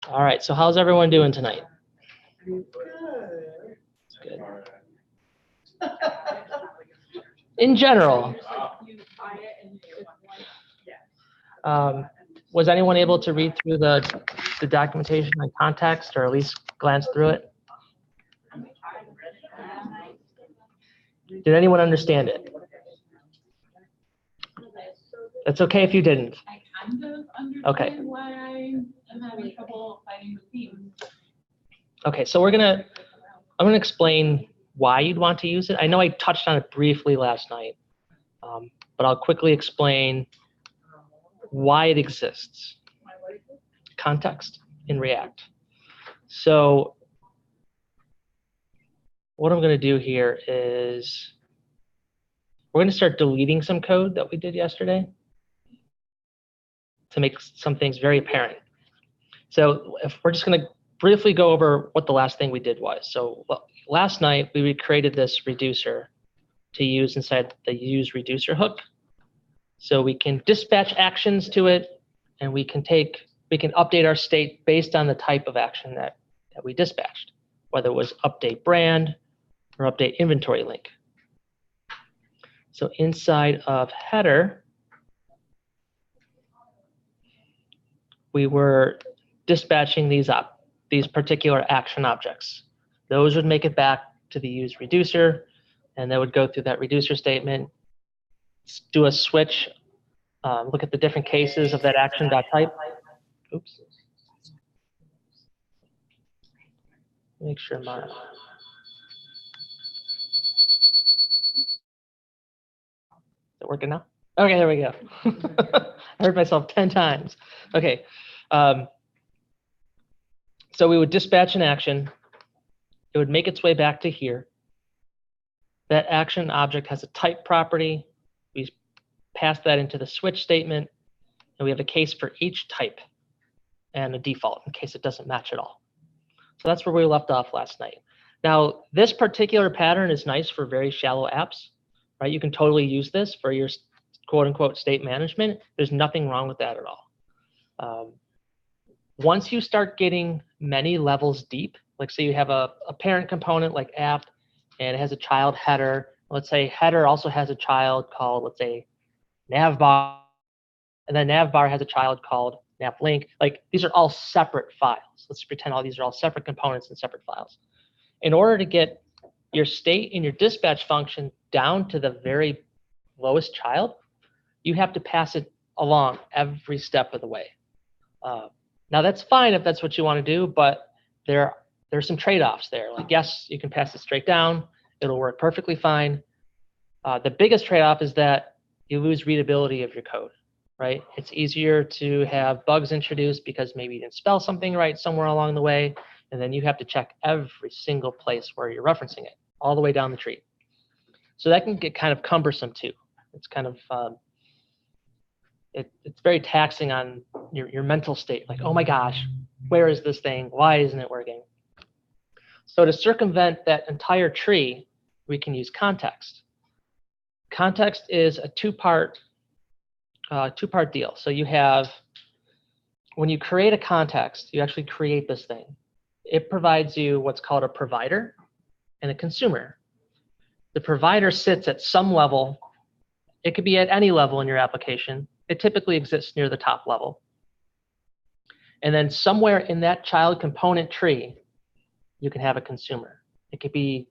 All right, so how's everyone doing tonight? Good. In general, was anyone able to read through the documentation on context, or at least glance through it? Did anyone understand it? It's okay if you didn't. I kind of understand Okay. why I am having trouble finding the themes. Okay, so I'm gonna explain why you'd want to use it. I know I touched on it briefly last night, but I'll quickly explain why it exists. Context in React. So what I'm gonna do here is we're gonna start deleting some code that we did yesterday to make some things very apparent. So if we're just gonna briefly go over what the last thing we did was. So last night we created this reducer to use inside the use reducer hook. So we can dispatch actions to it, and we can update our state based on the type of action that we dispatched, whether it was update brand or update inventory link. So inside of header, we were dispatching these particular action objects. Those would make it back to the use reducer, and they would go through that reducer statement, do a switch, look at the different cases of that action.type. Oops. Make sure my. Is it working now? Okay, there we go. I heard myself 10 times. Okay. So we would dispatch an action. It would make its way back to here. That action object has a type property. We pass that into the switch statement, and we have a case for each type and a default in case it doesn't match at all. So that's where we left off last night. Now, this particular pattern is nice for very shallow apps, right? You can totally use this for your quote unquote state management. There's nothing wrong with that at all. Once you start getting many levels deep, like say you have a parent component like app, and it has a child header. Let's say header also has a child called, let's say, navbar, and then navbar has a child called navlink. Like these are all separate files. Let's pretend all these are all separate components and separate files. In order to get your state in your dispatch function down to the very lowest child, you have to pass it along every step of the way. Now that's fine if that's what you want to do, but there's some trade-offs there. Like yes, you can pass it straight down. It'll work perfectly fine. The biggest trade-off is that you lose readability of your code, right? It's easier to have bugs introduced because maybe you didn't spell something right somewhere along the way, and then you have to check every single place where you're referencing it, all the way down the tree. So that can get kind of cumbersome too. It's kind of, it's very taxing on your mental state. Like, oh my gosh, where is this thing? Why isn't it working? So to circumvent that entire tree, we can use context. Context is a two-part deal. So you have, when you create a context, you actually create this thing. It provides you what's called a provider and a consumer. The provider sits at some level. It could be at any level in your application. It typically exists near the top level. And then somewhere in that child component tree, you can have a consumer. It could be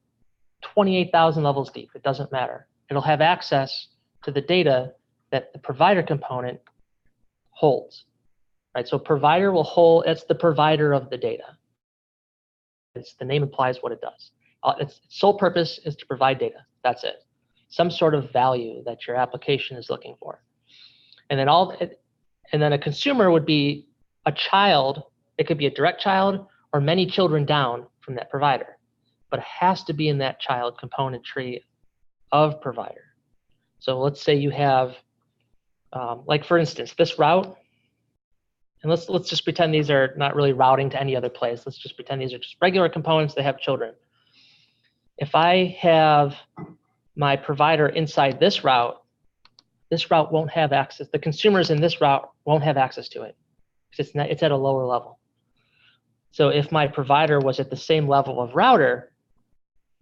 28,000 levels deep. It doesn't matter. It'll have access to the data that the provider component holds, right? So provider will hold, it's the provider of the data. The name implies what it does. Its sole purpose is to provide data. That's it. Some sort of value that your application is looking for. And then a consumer would be a child. It could be a direct child or many children down from that provider, but it has to be in that child component tree of provider. So let's say you have, like for instance, this route, and let's just pretend these are not really routing to any other place. Let's just pretend these are just regular components that have children. If I have my provider inside this route won't have access. The consumers in this route won't have access to it because it's at a lower level. So if my provider was at the same level of router,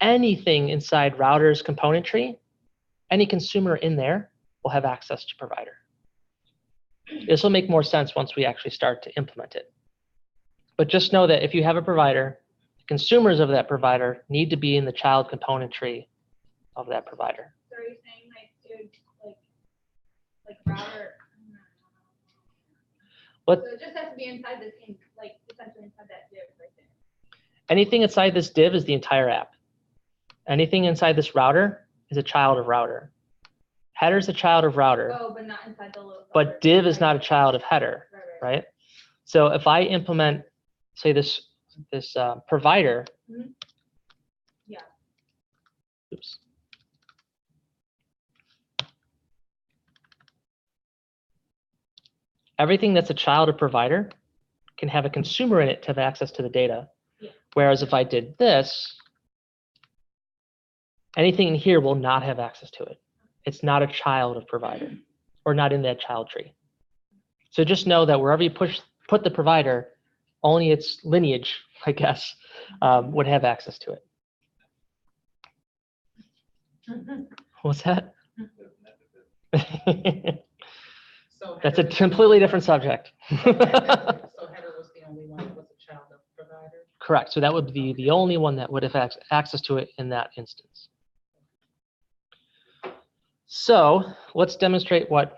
anything inside router's component tree, any consumer in there will have access to provider. This will make more sense once we actually start to implement it. But just know that if you have a provider, the consumers of that provider need to be in the child component tree of that provider. So are you saying like router? What? So it just has to be inside this, like essentially inside that div right there. Anything inside this div is the entire app. Anything inside this router is a child of router. Header is a child of router. Oh, but not inside the load. But div is not a child of header, right? So if I implement, say, this provider. Mm-hmm. Yeah. Oops. Everything that's a child of provider can have a consumer in it to have access to the data. Yeah. Whereas if I did this, anything in here will not have access to it. It's not a child of provider, or not in that child tree. So just know that wherever you put the provider, only its lineage, I guess, would have access to it. What's that? So That's a header- completely different subject. So header was the only one that was a child of provider? Correct. So that would be the only one that would have access to it in that instance. So let's demonstrate what,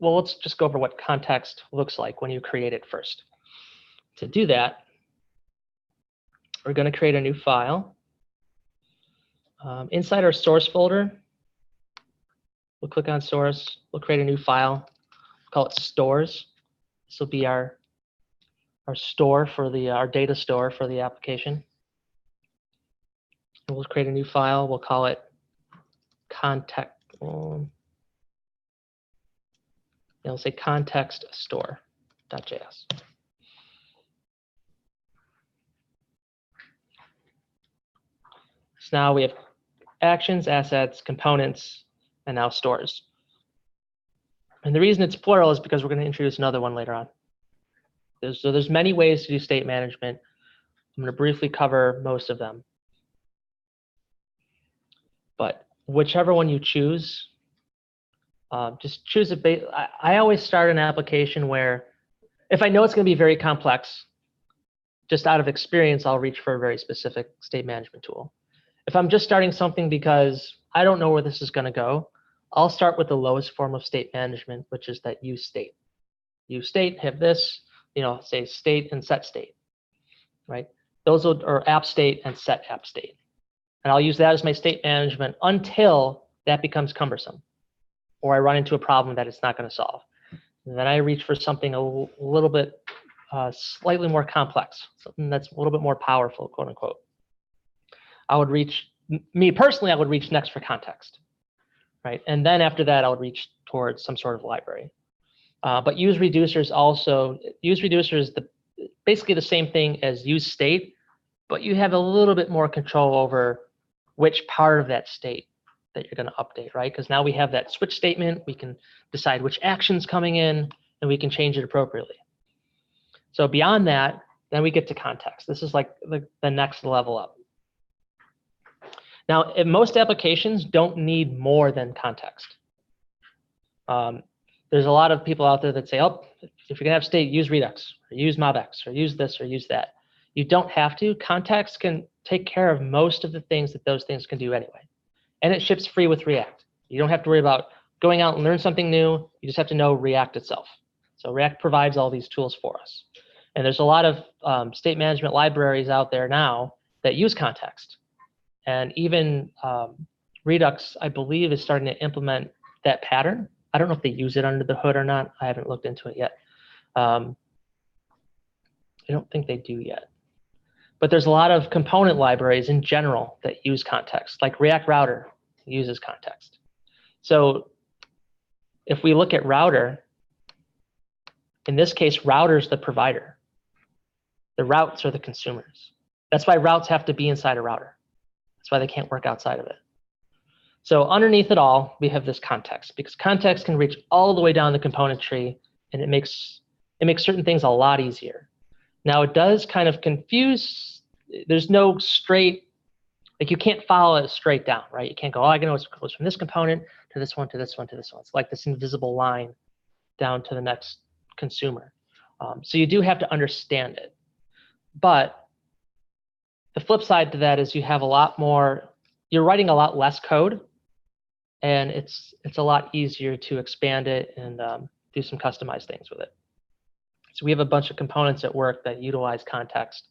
well, let's just go over what context looks like when you create it first. To do that, we're going to create a new file. Inside our source folder, we'll click on source. We'll create a new file. We'll call it stores. This will be our store for our data store for the application. And we'll create a new file. We'll call it it'll say context store.js. So now we have actions, assets, components, and now stores. And the reason it's plural is because we're going to introduce another one later on. There's many ways to do state management. I'm going to briefly cover most of them. But whichever one you choose, just choose I always start an application where if I know it's going to be very complex, just out of experience, I'll reach for a very specific state management tool. If I'm just starting something because I don't know where this is going to go, I'll start with the lowest form of state management, which is that use state. Use state, have this, say state and set state, right? Those are app state and set app state. And I'll use that as my state management until that becomes cumbersome, or I run into a problem that it's not going to solve. And then I reach for something a little bit slightly more complex, something that's a little bit more powerful, quote unquote. Me personally, I would reach next for context, right? And then after that, I would reach towards some sort of library. But use reducers is basically the same thing as use state, but you have a little bit more control over which part of that state that you're going to update, right? Because now we have that switch statement, we can decide which action's coming in, and we can change it appropriately. So beyond that, then we get to context. This is like the next level up. Now, most applications don't need more than context. There's a lot of people out there that say, oh, if you're going to have state, use Redux, or use MobX, or use this, or use that. You don't have to. Context can take care of most of the things that those things can do anyway. And it ships free with React. You don't have to worry about going out and learn something new. You just have to know React itself. So React provides all these tools for us. And there's a lot of state management libraries out there now that use context. And even Redux, I believe, is starting to implement that pattern. I don't know if they use it under the hood or not. I haven't looked into it yet. I don't think they do yet. But there's a lot of component libraries in general that use context, like React Router uses context. So if we look at router, in this case, router's the provider. The routes are the consumers. That's why routes have to be inside a router. That's why they can't work outside of it. So underneath it all, we have this context, because context can reach all the way down the component tree, and it makes It makes certain things a lot easier. Now it does kind of confuse, there's no straight, like you can't follow it straight down, right? You can't go, oh, I know it goes from this component to this one, to this one, to this one. It's like this invisible line down to the next consumer. So you do have to understand it. But the flip side to that is you have a lot more, you're writing a lot less code, and it's a lot easier to expand it and do some customized things with it. So we have a bunch of components at work that utilize context.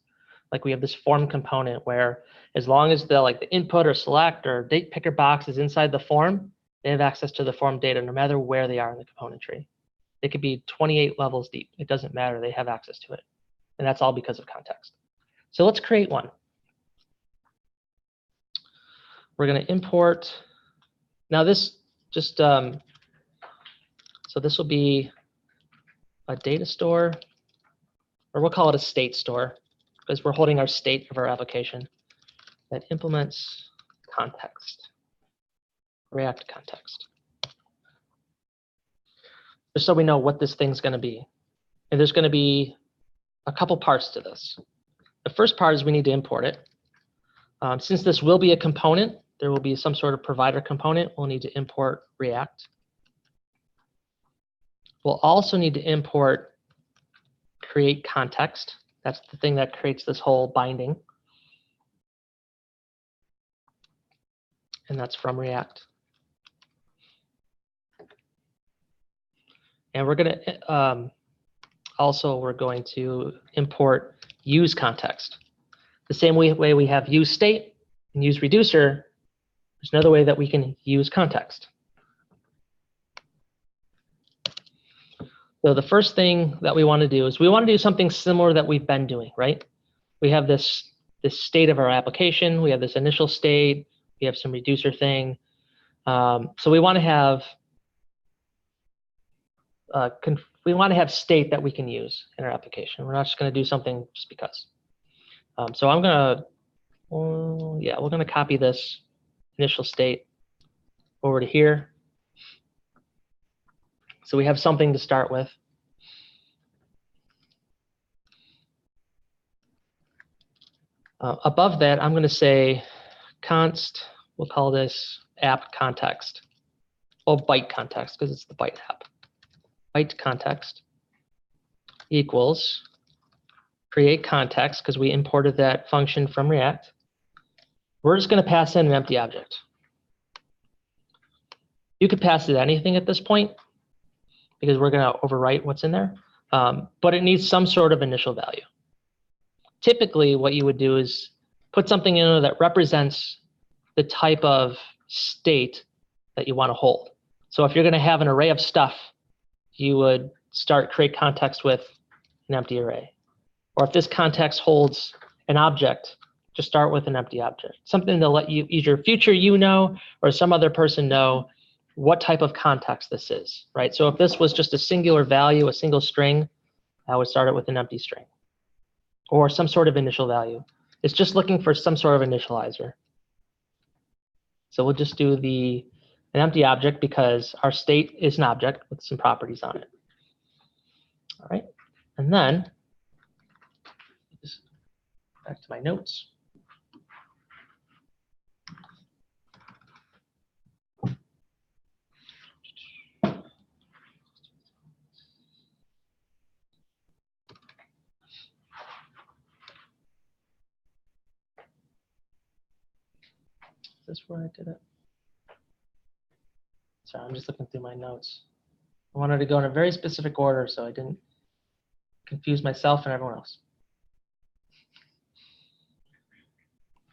Like we have this form component where as long as the input or select or date picker box is inside the form, they have access to the form data no matter where they are in the component tree. It could be 28 levels deep. It doesn't matter. They have access to it. And that's all because of context. So let's create one. We're going to import. Now this just, so this will be a data store, or we'll call it a state store, because we're holding our state of our application that implements context, React context. Just so we know what this thing's going to be. And there's going to be a couple parts to this. The first part is we need to import it. Since this will be a component, there will be some sort of provider component. We'll need to import React. We'll also need to import create context. That's the thing that creates this whole binding. And that's from React. And we're going to we're going to import use context. The same way we have use state and use reducer, there's another way that we can use context. So the first thing that we want to do is we want to do something similar that we've been doing, right? We have this state of our application. We have this initial state. We have some reducer thing. So we want to have state that we can use in our application. We're not just going to do something just because. So I'm going to, we're going to copy this initial state over to here. So we have something to start with. Above that, I'm going to say const, we'll call this app context, or byte context, because it's the byte app. Byte context equals create context, because we imported that function from React. We're just going to pass in an empty object. You could pass it anything at this point, because we're going to overwrite what's in there, but it needs some sort of initial value. Typically, what you would do is put something in there that represents the type of state that you want to hold. So if you're going to have an array of stuff, you would start create context with an empty array. Or if this context holds an object, just start with an empty object. Something to let you, either future you know, or some other person know what type of context this is, right? So if this was just a singular value, a single string, I would start it with an empty string or some sort of initial value. It's just looking for some sort of initializer. So we'll just do an empty object because our state is an object with some properties on it. All right, and then just back to my notes. Is this where I did it? Sorry, I'm just looking through my notes. I wanted to go in a very specific order so I didn't confuse myself and everyone else.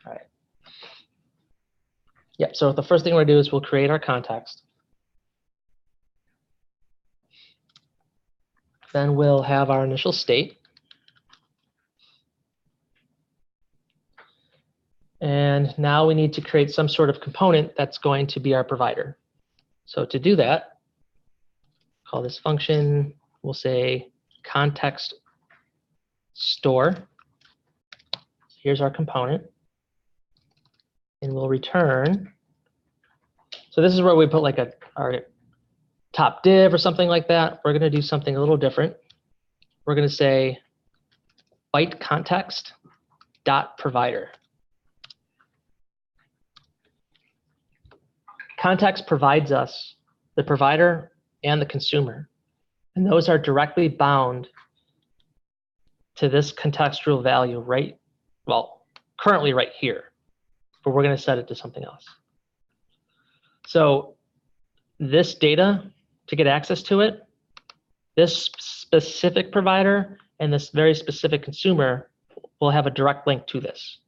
All right. Yep, so the first thing we're going to do is we'll create our context. Then we'll have our initial state. And now we need to create some sort of component that's going to be our provider. So to do that, call this function, we'll say context store. Here's our component. And we'll return. So this is where we put like our top div or something like that. We're going to do something a little different. we're going to say byte context dot provider. Context provides us the provider and the consumer, and those are directly bound to this contextual value right, well, currently right here, but we're going to set it to something else. So this data, to get access to it, this specific provider and this very specific consumer will have a direct link to this.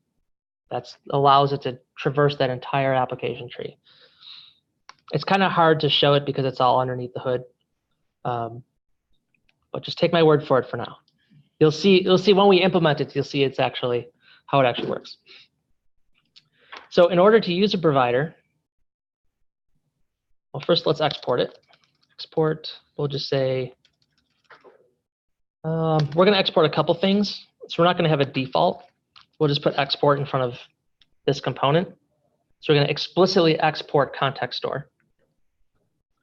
That allows it to traverse that entire application tree. It's kind of hard to show it because it's all underneath the hood, but just take my word for it for now. You'll see when we implement it, you'll see it's actually how it actually works. So in order to use a provider, well, first let's export it. Export, we'll just say, we're going to export a couple things. So we're not going to have a default. We'll just put export in front of this component. So we're going to explicitly export context store.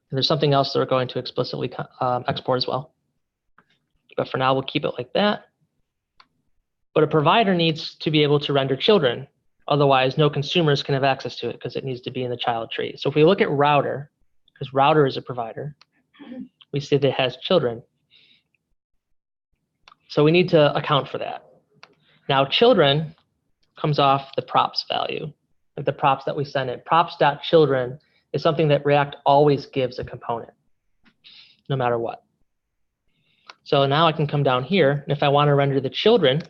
And there's something else that we're going to explicitly export as well. But for now, we'll keep it like that. But a provider needs to be able to render children. Otherwise, no consumers can have access to it because it needs to be in the child tree. So if we look at router, because router is a provider, we see that it has children. So we need to account for that. Now, children comes off the props value, like the props that we send in. Props.children is something that React always gives a component, no matter what. So now I can come down here, and if I want to render the children,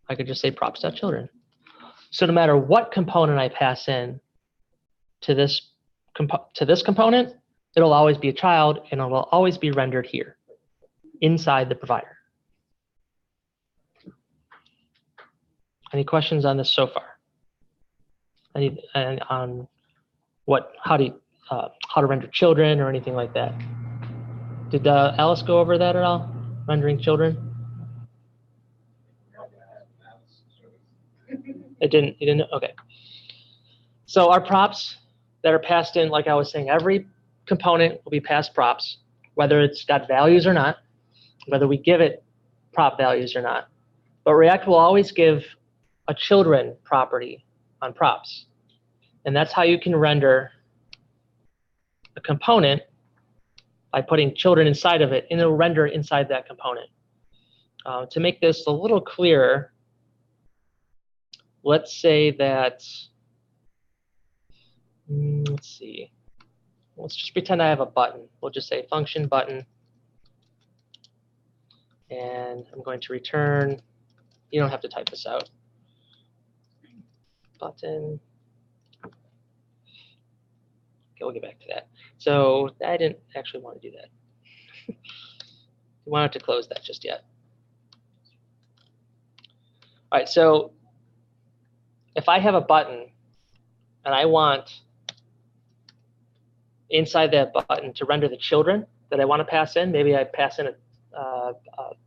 I could just say props.children. So no matter what component I pass in to this component, it'll always be a child, and it will always be rendered here inside the provider. Any questions on this so far? Any on how to render children or anything like that? Did Alice go over that at all? Rendering children? It didn't. You didn't. Okay. So our props that are passed in, like I was saying, every component will be passed props, whether it's got values or not, whether we give it prop values or not. But React will always give a children property on props. And that's how you can render a component by putting children inside of it, and it'll render inside that component. To make this a little clearer, let's say that, let's see. Let's just pretend I have a button. We'll just say function button. And I'm going to return, you don't have to type this out. Button. Okay, we'll get back to that. So I didn't actually want to do that. We wanted to close that just yet. All right, so if I have a button and I want inside that button to render the children that I want to pass in, maybe I pass in a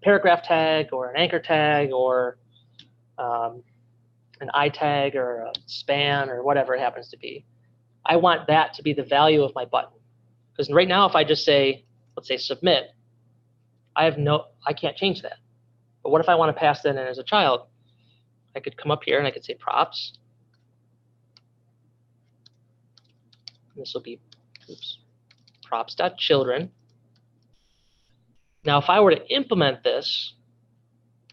paragraph tag or an anchor tag or an I tag or a span or whatever it happens to be. I want that to be the value of my button. Because right now, if I just say, let's say submit, I can't change that. But what if I want to pass that in as a child? I could come up here and I could say props. And this will be, props.children. Now, if I were to implement this,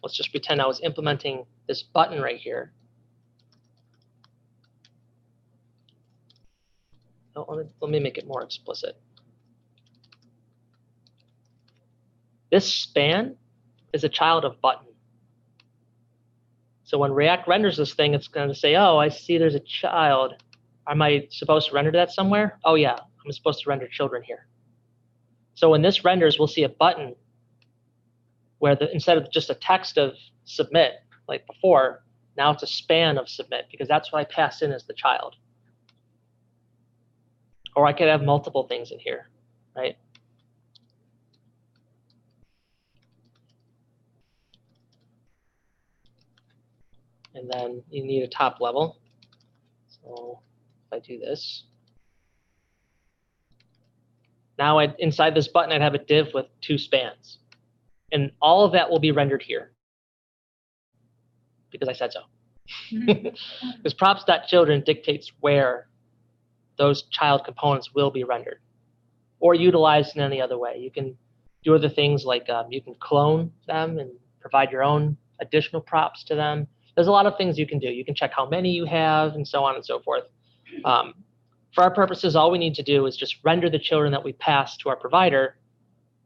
let's just pretend I was implementing this button right here. Oh, let me make it more explicit. This span is a child of button. So when React renders this thing, it's going to say, oh, I see there's a child. Am I supposed to render that somewhere? Oh, yeah, I'm supposed to render children here. So when this renders, we'll see a button where instead of just a text of submit, like before, now it's a span of submit, because that's what I pass in as the child. Or I could have multiple things in here, right? And then you need a top level. So if I do this, now inside this button, I'd have a div with two spans. And all of that will be rendered here because I said so. Because props.children dictates where those child components will be rendered or utilized in any other way. You can do other things like you can clone them and provide your own additional props to them. There's a lot of things you can do. You can check how many you have and so on and so forth. For our purposes, all we need to do is just render the children that we pass to our provider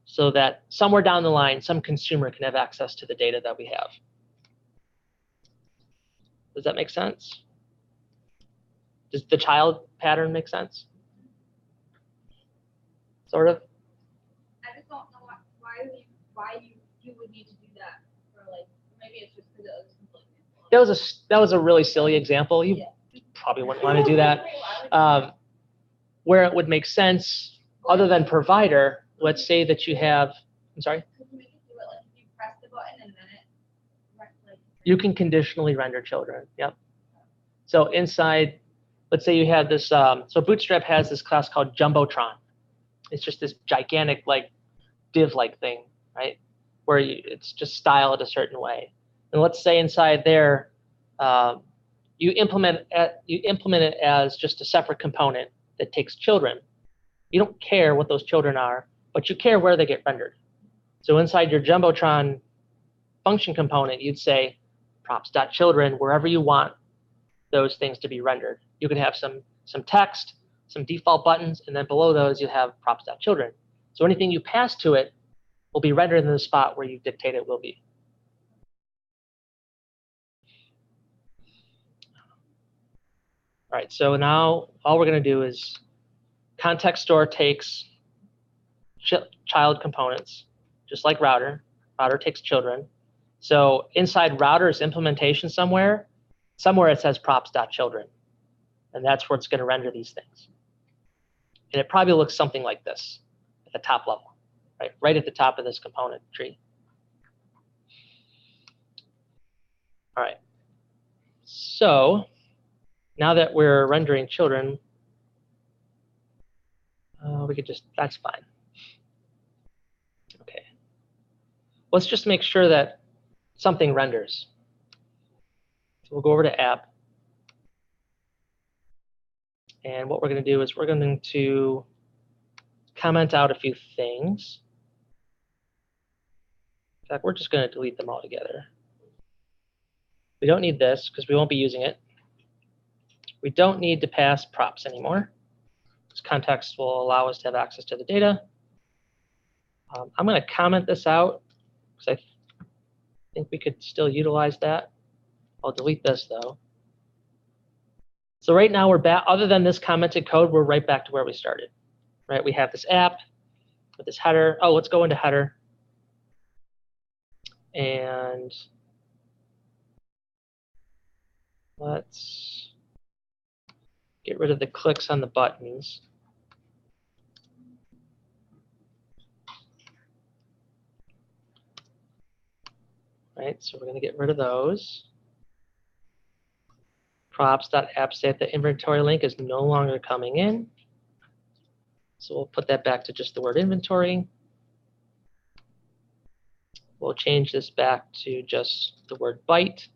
so that somewhere down the line, some consumer can have access to the data that we have. Does that make sense? Does the child pattern make sense? Sort of? I just don't know why you would need to do that, or like, maybe it's just because it was conflicting. That was a really silly example. You probably wouldn't want to do that. Where it would make sense, other than provider, let's say that you have, I'm sorry? Could you make it do it like if you press the button and then it, like, You can conditionally render children, yep. So inside, let's say you have this, so Bootstrap has this class called Jumbotron. It's just this gigantic, like, div-like thing, right? Where it's just styled a certain way. And let's say inside there, you implement it as just a separate component that takes children. You don't care what those children are, but you care where they get rendered. So inside your Jumbotron function component, you'd say props.children wherever you want those things to be rendered. You could have some text, some default buttons, and then below those you have props.children. So anything you pass to it will be rendered in the spot where you dictate it will be. All right, so now all we're going to do is context store takes child components, just like router. Router takes children. So inside router's implementation somewhere it says props.children. And that's where it's going to render these things. And it probably looks something like this at the top level, right at the top of this component tree. All right. So now that we're rendering children, we could just, that's fine. Okay. Let's just make sure that something renders. So we'll go over to app. And what we're going to do is we're going to comment out a few things. In fact, we're just going to delete them all together. We don't need this because we won't be using it. We don't need to pass props anymore. This context will allow us to have access to the data. I'm going to comment this out because I think we could still utilize that. I'll delete this though. So right now we're back, other than this commented code, we're right back to where we started. Right? We have this app with this header. Oh, let's go into header. And let's get rid of the clicks on the buttons. Right, so we're going to get rid of those. Props.app state the inventory link is no longer coming in. So we'll put that back to just the word inventory. We'll change this back to just the word byte.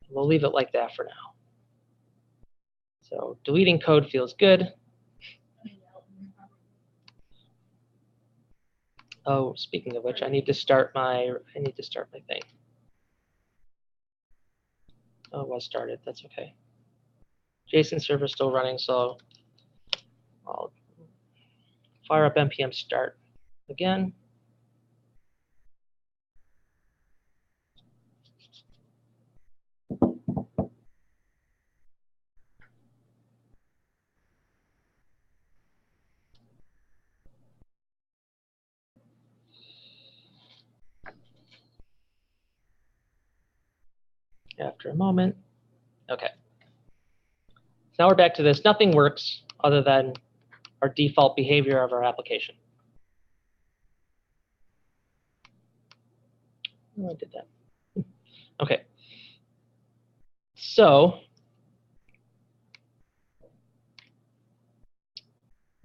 We'll leave it like that for now. So deleting code feels good. Oh, speaking of which, I need to start my thing. Oh, it was started. That's okay. JSON server still running, so I'll fire up npm start again. After a moment. Okay. Now we're back to this. Nothing works other than our default behavior of our application. Oh, I did that. Okay. So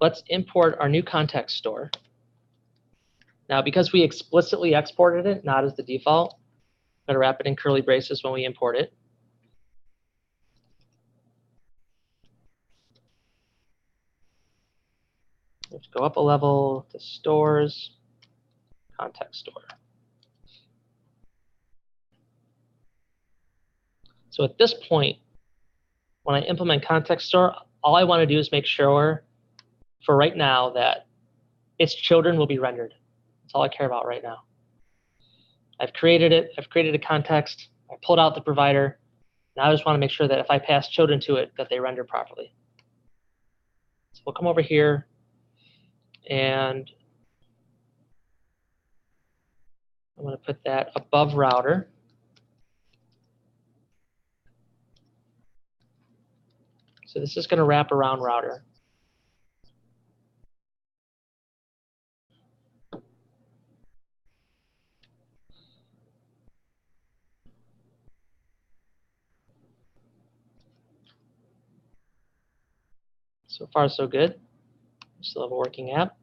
let's import our new context store. Now, because we explicitly exported it, not as the default, I'm going to wrap it in curly braces when we import it. Let's go up a level to stores, context store. So at this point, when I implement context store, all I want to do is make sure for right now that its children will be rendered. That's all I care about right now. I've created it. I've created a context. I pulled out the provider. Now I just want to make sure that if I pass children to it, that they render properly. So we'll come over here and I'm going to put that above router. So this is going to wrap around router. So far, so good. We still have a working app.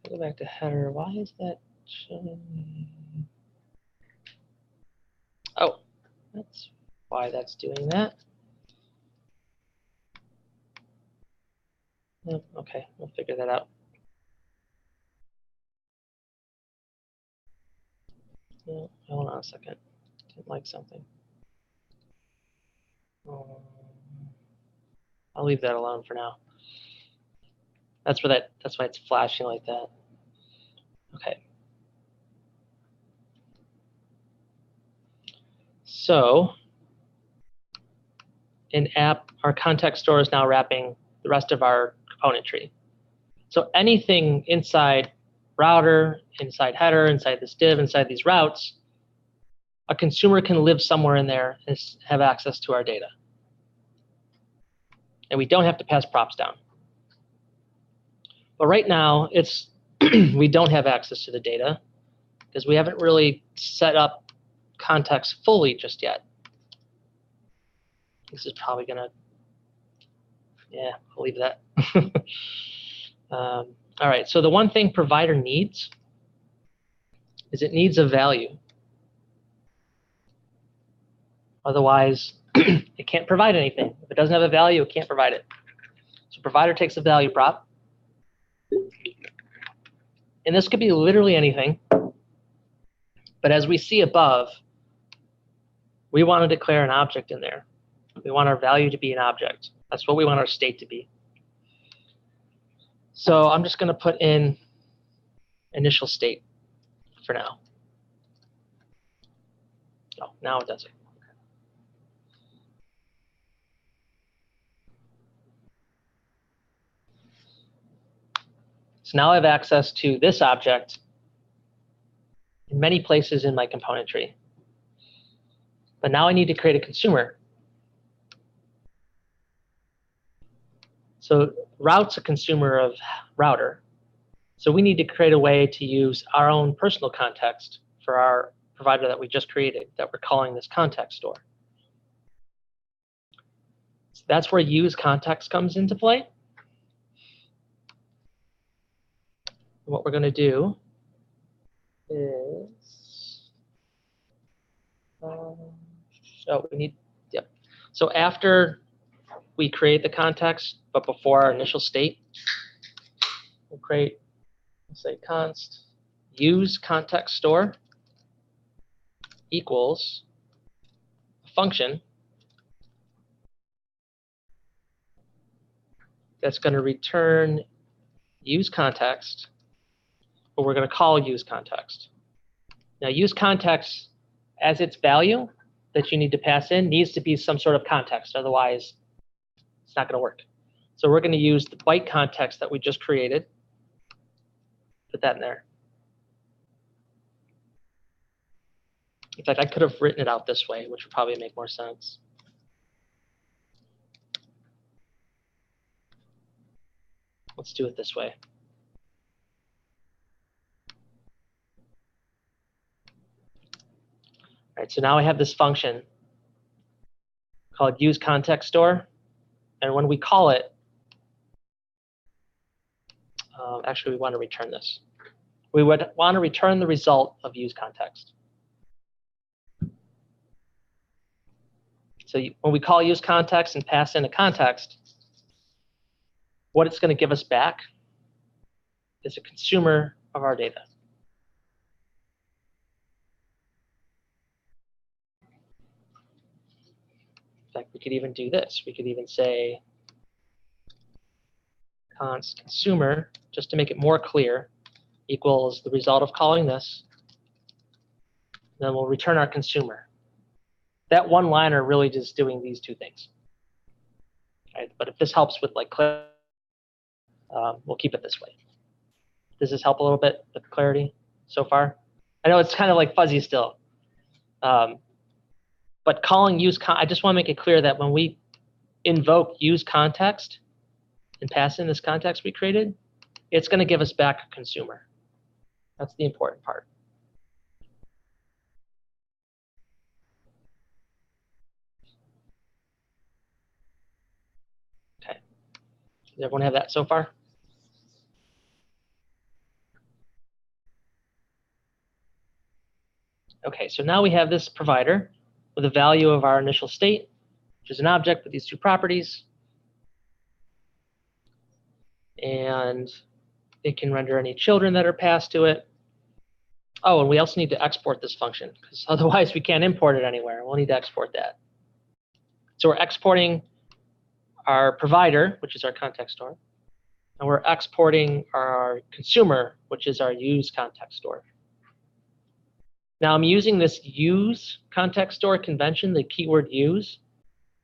Go back to header. Why is that showing? Oh, that's why that's doing that. Oh, okay, we'll figure that out. No, hold on a second. Didn't like something. I'll leave that alone for now. That's why it's flashing like that. Okay. So in app, our context store is now wrapping the rest of our component tree. So anything inside router, inside header, inside this div, inside these routes, a consumer can live somewhere in there and have access to our data. And we don't have to pass props down. But right now, it's we don't have access to the data because we haven't really set up context fully just yet. This is probably gonna, yeah, I'll leave that. All right, so the one thing provider needs is it needs a value. Otherwise, it can't provide anything. If it doesn't have a value, it can't provide it. So provider takes a value prop. And this could be literally anything. But as we see above, we want to declare an object in there. We want our value to be an object. That's what we want our state to be. So I'm just going to put in initial state for now. Oh, now it does it. So now I have access to this object in many places in my component tree. But now I need to create a consumer. So route's a consumer of router. So we need to create a way to use our own personal context for our provider that we just created, that we're calling this context store. So that's where use context comes into play. And what we're going to do is, yep. So after we create the context, but before our initial state, we'll create, let's say, const use context store equals a function that's going to return use context, but we're going to call use context. Now, use context as its value that you need to pass in needs to be some sort of context, otherwise it's not going to work. So we're going to use the byte context that we just created, put that in there. In fact, I could have written it out this way, which would probably make more sense. Let's do it this way. All right, so now I have this function called use context store. And when we call it, actually we want to return this. We would want to return the result of use context. So when we call use context and pass in a context, what it's going to give us back is a consumer of our data. In fact, we could even do this. We could even say const consumer, just to make it more clear, equals the result of calling this. Then we'll return our consumer. That one-liner really just doing these two things. Right? But if this helps with like clarity, we'll keep it this way. Does this help a little bit with clarity so far? I know it's kind of like fuzzy still. But calling use, I just want to make it clear that when we invoke use context and pass in this context we created, it's going to give us back a consumer. That's the important part. Okay. Does everyone have that so far? Okay, so now we have this provider with a value of our initial state, which is an object with these two properties. And it can render any children that are passed to it. Oh, and we also need to export this function, because otherwise we can't import it anywhere. We'll need to export that. So we're exporting our provider, which is our context store, and we're exporting our consumer, which is our use context store. Now I'm using this use context store convention, the keyword use,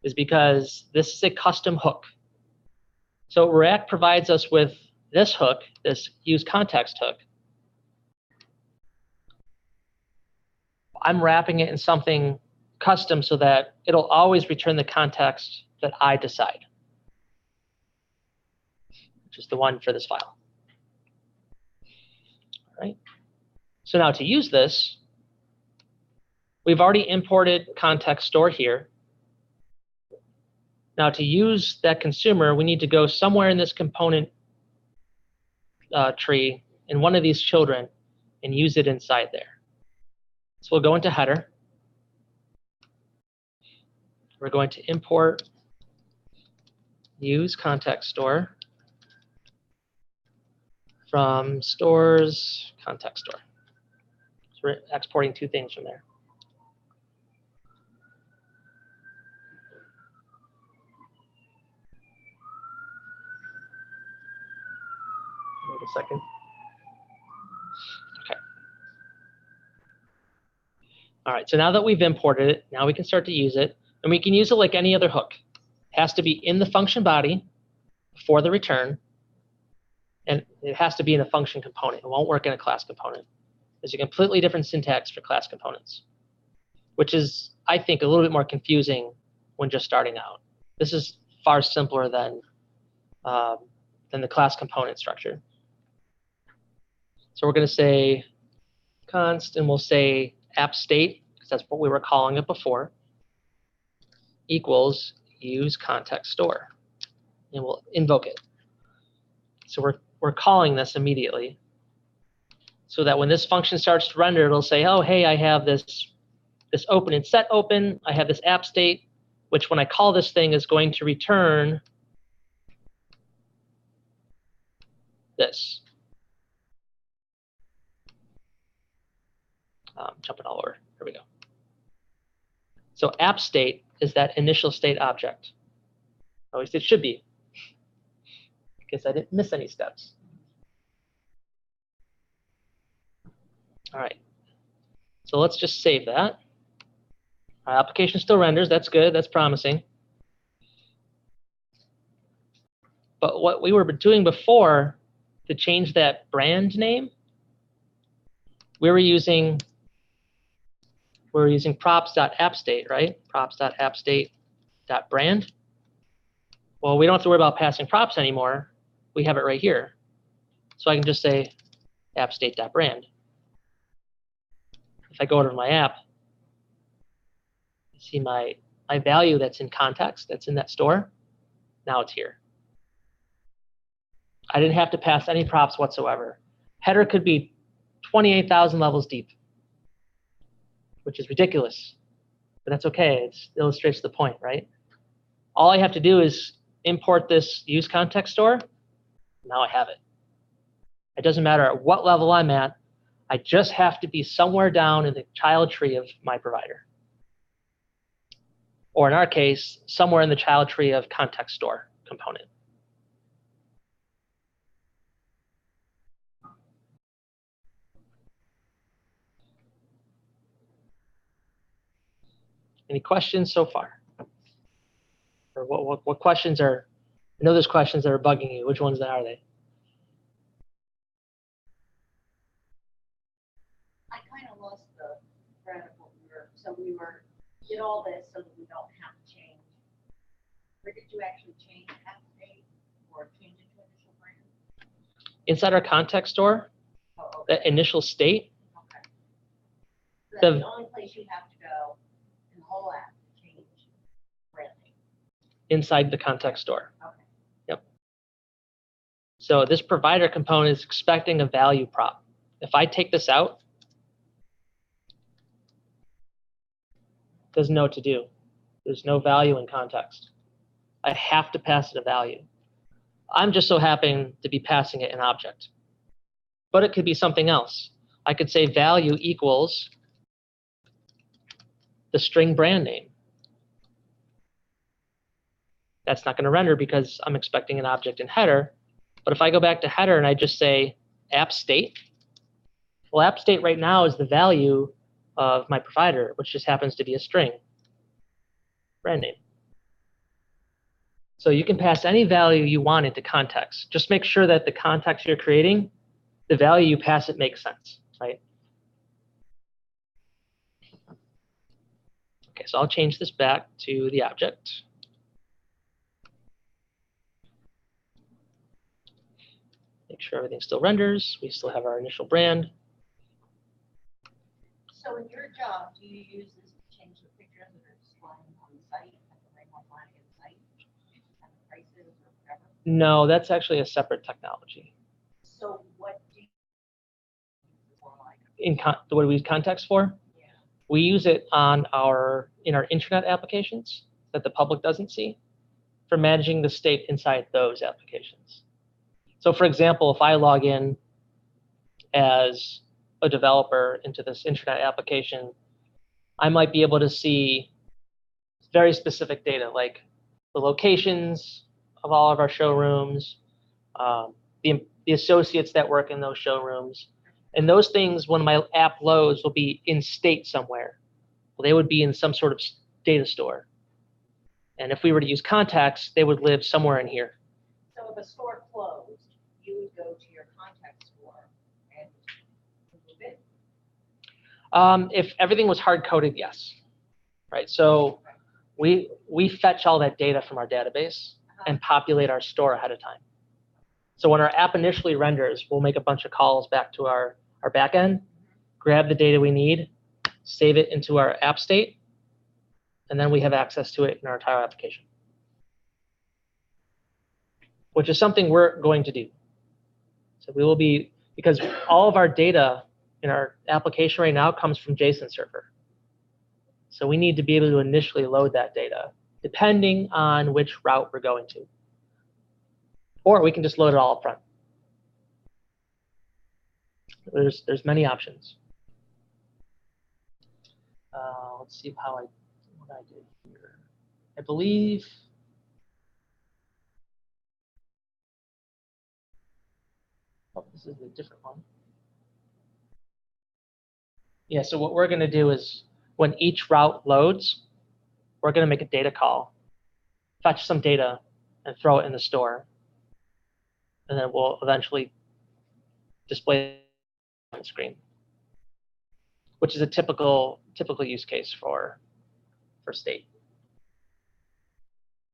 is because this is a custom hook. So React provides us with this hook, this use context hook. I'm wrapping it in something custom so that it'll always return the context that I decide, which is the one for this file. All right. So now to use this, we've already imported context store here. Now to use that consumer, we need to go somewhere in this component tree in one of these children and use it inside there. So we'll go into header. We're going to import use context store from stores context store. So we're exporting two things from there. Wait a second. Okay. All right, so now that we've imported it, now we can start to use it. And we can use it like any other hook. It has to be in the function body before the return. And it has to be in a function component. It won't work in a class component. There's a completely different syntax for class components, which is, I think, a little bit more confusing when just starting out. This is far simpler than the class component structure. So we're going to say const, and we'll say app state, because that's what we were calling it before, equals use context store. And we'll invoke it. So we're calling this immediately, so that when this function starts to render, it'll say, oh, hey, I have this open and set open. I have this app state, which when I call this thing is going to return this. Jumping all over. Here we go. So app state is that initial state object. At least it should be, because I didn't miss any steps. All right. So let's just save that. Our application still renders. That's good. That's promising. But what we were doing before to change that brand name, we were using props.appstate, right? Props.appstate.brand. Well, we don't have to worry about passing props anymore. We have it right here. So I can just say appstate.brand. If I go to my app, see my my value that's in context, that's in that store, now it's here. I didn't have to pass any props whatsoever. Header could be 28,000 levels deep, which is ridiculous, but that's okay. It illustrates the point, right? All I have to do is import this use context store. Now I have it. It doesn't matter at what level I'm at. I just have to be somewhere down in the child tree of my provider. Or in our case, somewhere in the child tree of context store component. Any questions so far? Or what questions are, I know there's questions that are bugging you. Which ones are they? I kind of lost the thread of what we were, did all this so that we don't have to change. Where did you actually change app state or change it to initial brand? Inside our context store, Oh, that initial state, okay. So that's the- the only place you have to go in the whole app to change brand name. inside the context store. Okay. So this provider component is expecting a value prop. If I take this out, it doesn't know what to do. There's no value in context. I have to pass it a value. I'm just so happen to be passing it an object. But it could be something else. I could say value equals the string brand name. That's not going to render because I'm expecting an object in header. But if I go back to header and I just say app state, well, app state right now is the value of my provider, which just happens to be a string brand name. So you can pass any value you want into context. Just make sure that the context you're creating, the value you pass it makes sense, right? Okay, so I'll change this back to the object. Make sure everything still renders. We still have our initial brand. So in your job, do you use this to change the pictures that are displaying on the site, at the right one line of the site, and the prices or whatever? No, that's actually a separate technology. So what do you use this for, like? What do we use context for? Yeah. We use it on in our intranet applications that the public doesn't see for managing the state inside those applications. So for example, if I log in as a developer into this intranet application, I might be able to see very specific data like the locations of all of our showrooms, the associates that work in those showrooms. And those things, when my app loads, will be in state somewhere. Well, they would be in some sort of data store. And if we were to use context, they would live somewhere in here. So if a store closed, you would go to your contact store and remove it? If everything was hard-coded, yes. Right, so we fetch all that data from our database and populate our store ahead of time. So when our app initially renders, we'll make a bunch of calls back to our backend, grab the data we need, save it into our app state, and then we have access to it in our entire application, which is something we're going to do. So we will be, because all of our data in our application right now comes from JSON server. So we need to be able to initially load that data, depending on which route we're going to. Or we can just load it all up front. There's many options. Let's see what I did here. I believe this is a different one. Yeah, so what we're going to do is when each route loads, we're going to make a data call, fetch some data, and throw it in the store. And then we'll eventually display it on the screen, which is a typical use case for state.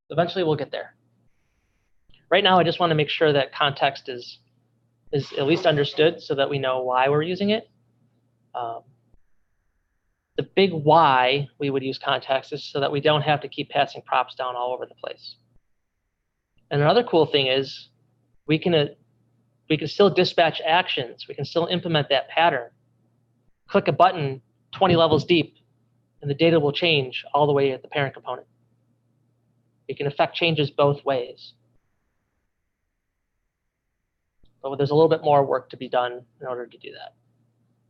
Eventually, we'll get there. Right now, I just want to make sure that context is at least understood so that we know why we're using it. The big why we would use context is so that we don't have to keep passing props down all over the place. And another cool thing is we can still dispatch actions. We can still implement that pattern. Click a button 20 levels deep, and the data will change all the way at the parent component. You can affect changes both ways. But there's a little bit more work to be done in order to do that.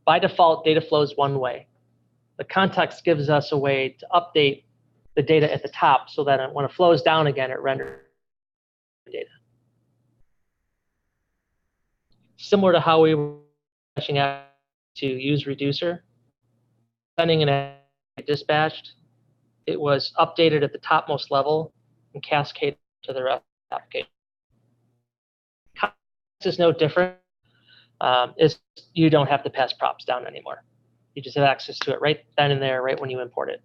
By default, data flows one way. The context gives us a way to update the data at the top so that when it flows down again, it renders data. Similar to how we were dispatching out to use reducer, sending an dispatched, it was updated at the topmost level and cascaded to the rest of the application. Context is no different. You don't have to pass props down anymore. You just have access to it right then and there, right when you import it.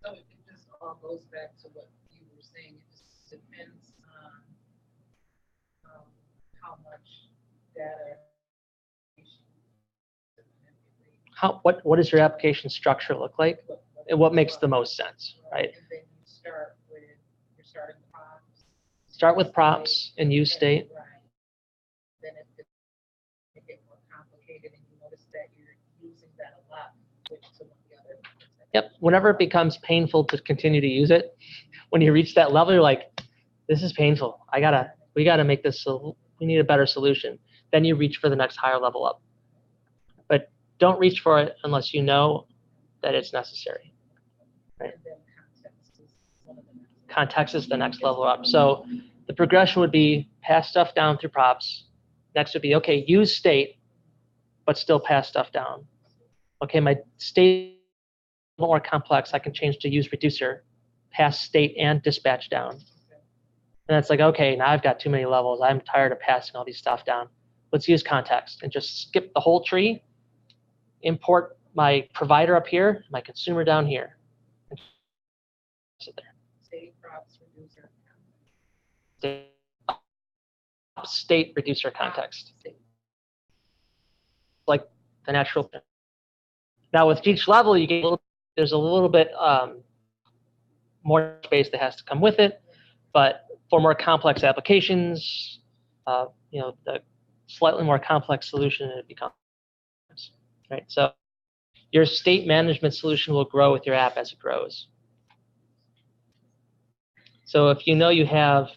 So it just all goes back to what you were saying. It just depends on how much data. What does your application structure look like? And what makes the most sense, right? And then you start with, you're starting props. Start with props and use state. Right. Then it get more complicated and you notice that you're using that a lot, which some of the other. Yep, whenever it becomes painful to continue to use it, when you reach that level, you're like, this is painful. We gotta make this, we need a better solution. Then you reach for the next higher level up. But don't reach for it unless you know that it's necessary. Right? And then context is one of the next. Context is the next level up. So the progression would be pass stuff down through props. Next would be, okay, use state, but still pass stuff down. Okay, my state is a little more complex. I can change to use reducer, pass state and dispatch down. And it's like, okay, now I've got too many levels. I'm tired of passing all these stuff down. Let's use context and just skip the whole tree, import my provider up here, my consumer down here. And sit there. State props, reducer. State reducer context. Like the natural. Now with each level, you get there's a little bit more space that has to come with it, but for more complex applications, the slightly more complex solution it becomes. Right. So your state management solution will grow with your app as it grows. So if you know you have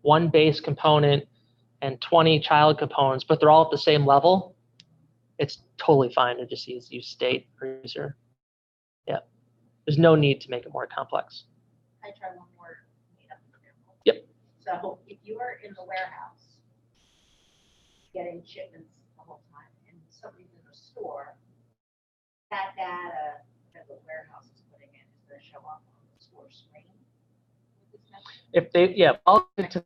one base component and 20 child components, but they're all at the same level, it's totally fine to just use state or user. Yeah. There's no need to make it more complex. I try one more example. Yep. So if you are in the warehouse getting shipments the whole time and somebody's in the store, that data that the warehouse is putting in is going to show up on the store screen. If they, yeah, all to the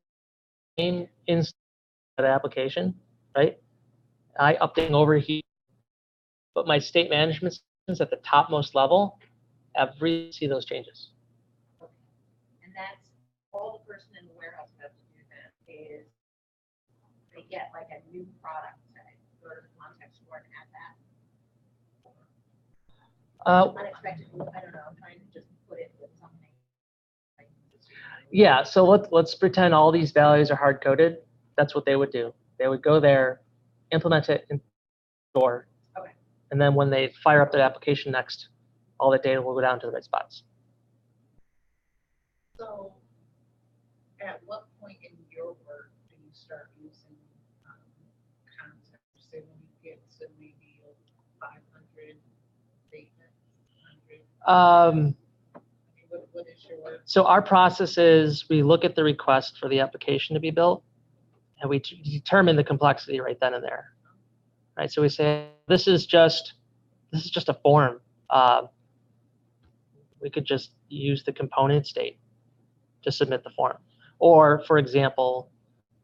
same instance of the application, right? I updating over here, but my state management systems at the topmost level, see those changes. Okay. And that's all the person in the warehouse has to do then is they get like a new product, say, go to the context store and add that. Unexpected, I don't know, I'm trying to just put it with something. Yeah, so let's pretend all these values are hard-coded. That's what they would do. They would go there, implement it in store, Okay. and then when they fire up their application next, all the data will go down to the right spots. So at what point in your work do you start using context? Say when you get to maybe 500 statements, 100? What is your work? So our process is we look at the request for the application to be built, and we determine the complexity right then and there. Right. So we say this is just a form. We could just use the component state to submit the form. Or for example,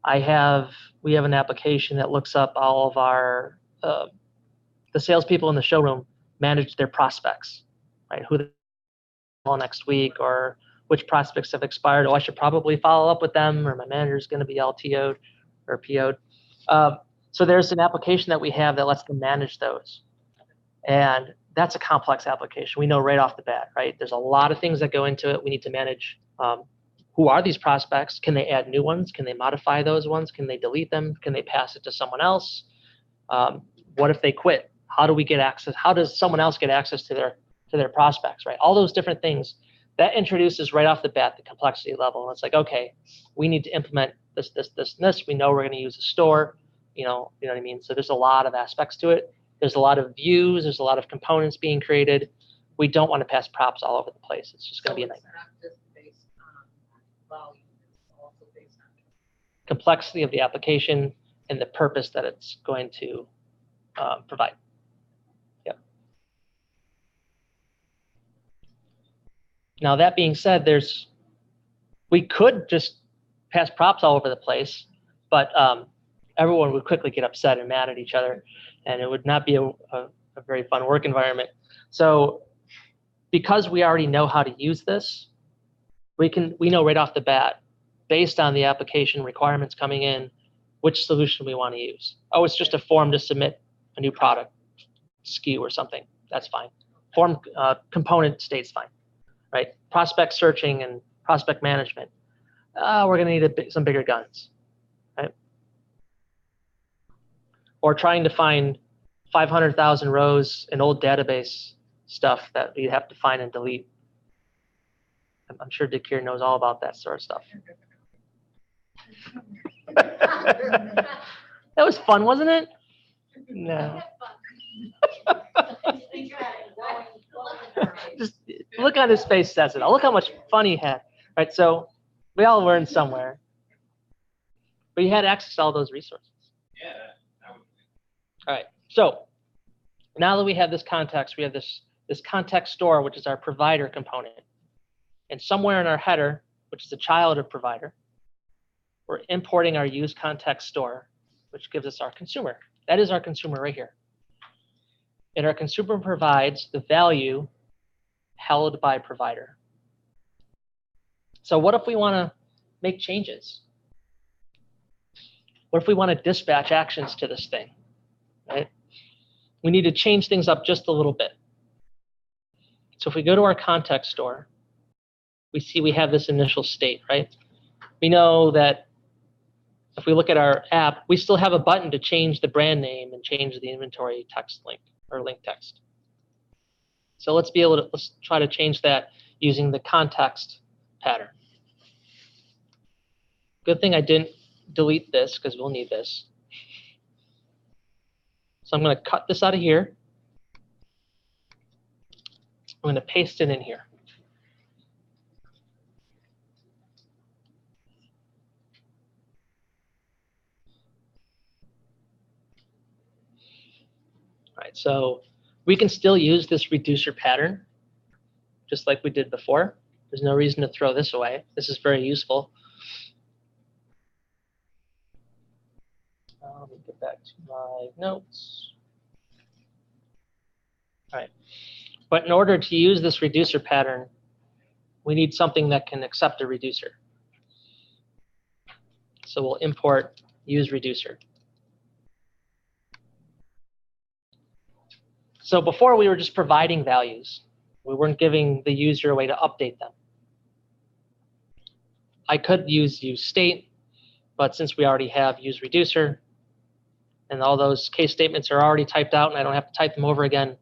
we have an application that looks up all of our the salespeople in the showroom manage their prospects, right? Who they call next week, or which prospects have expired. Oh, I should probably follow up with them, or my manager is going to be LTO'd or PO'd. So there's an application that we have that lets them manage those. And that's a complex application. We know right off the bat, right? There's a lot of things that go into it. We need to manage who are these prospects? Can they add new ones? Can they modify those ones? Can they delete them? Can they pass it to someone else? What if they quit? How do we get access? How does someone else get access to their prospects, right? All those different things that introduces right off the bat the complexity level. And it's like, okay, we need to implement this, this, this, and this. We know we're going to use a store, you know what I mean? So there's a lot of aspects to it. There's a lot of views. There's a lot of components being created. We don't want to pass props all over the place. It's just going to be a nightmare. It's not just based on volume, it's also based on Complexity of the application and the purpose that it's going to provide. Yep. Now that being said, we could just pass props all over the place, but everyone would quickly get upset and mad at each other, and it would not be a very fun work environment. So because we already know how to use this, we know right off the bat, based on the application requirements coming in, which solution we want to use. Oh, it's just a form to submit a new product SKU or something. That's fine. Form component state's fine, right? Prospect searching and prospect management. We're going to need some bigger guns, right? Or trying to find 500,000 rows in old database stuff that we have to find and delete. I'm sure Dakir knows all about that sort of stuff. That was fun, wasn't it? No. Just look on his face says it all. Look how much fun he had. Right, so we all learned somewhere. But you had access to all those resources. Yeah. All right, so now that we have this context, we have this context store, which is our provider component. And somewhere in our header, which is a child of provider, we're importing our use context store, which gives us our consumer. That is our consumer right here. And our consumer provides the value held by provider. So what if we want to make changes? What if we want to dispatch actions to this thing, right? We need to change things up just a little bit. So if we go to our context store, we see we have this initial state, right? We know that if we look at our app, we still have a button to change the brand name and change the inventory text link or link text. So let's try to change that using the context pattern. Good thing I didn't delete this because we'll need this. So I'm going to cut this out of here. I'm going to paste it in here. All right, so we can still use this reducer pattern, just like we did before. There's no reason to throw this away. This is very useful. Let me get back to my notes. All right, but in order to use this reducer pattern, we need something that can accept a reducer. So we'll import use reducer. So before we were just providing values. We weren't giving the user a way to update them. I could use state, but since we already have use reducer, and all those case statements are already typed out and I don't have to type them over again,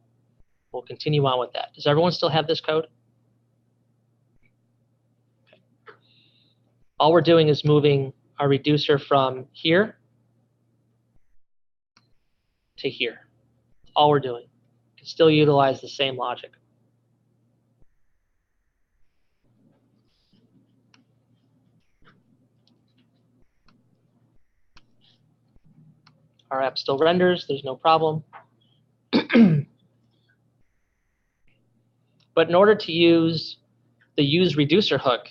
we'll continue on with that. Does everyone still have this code? Okay. All we're doing is moving our reducer from here to here. That's all we're doing. You can still utilize the same logic. Our app still renders, there's no problem. But in order to use the use reducer hook,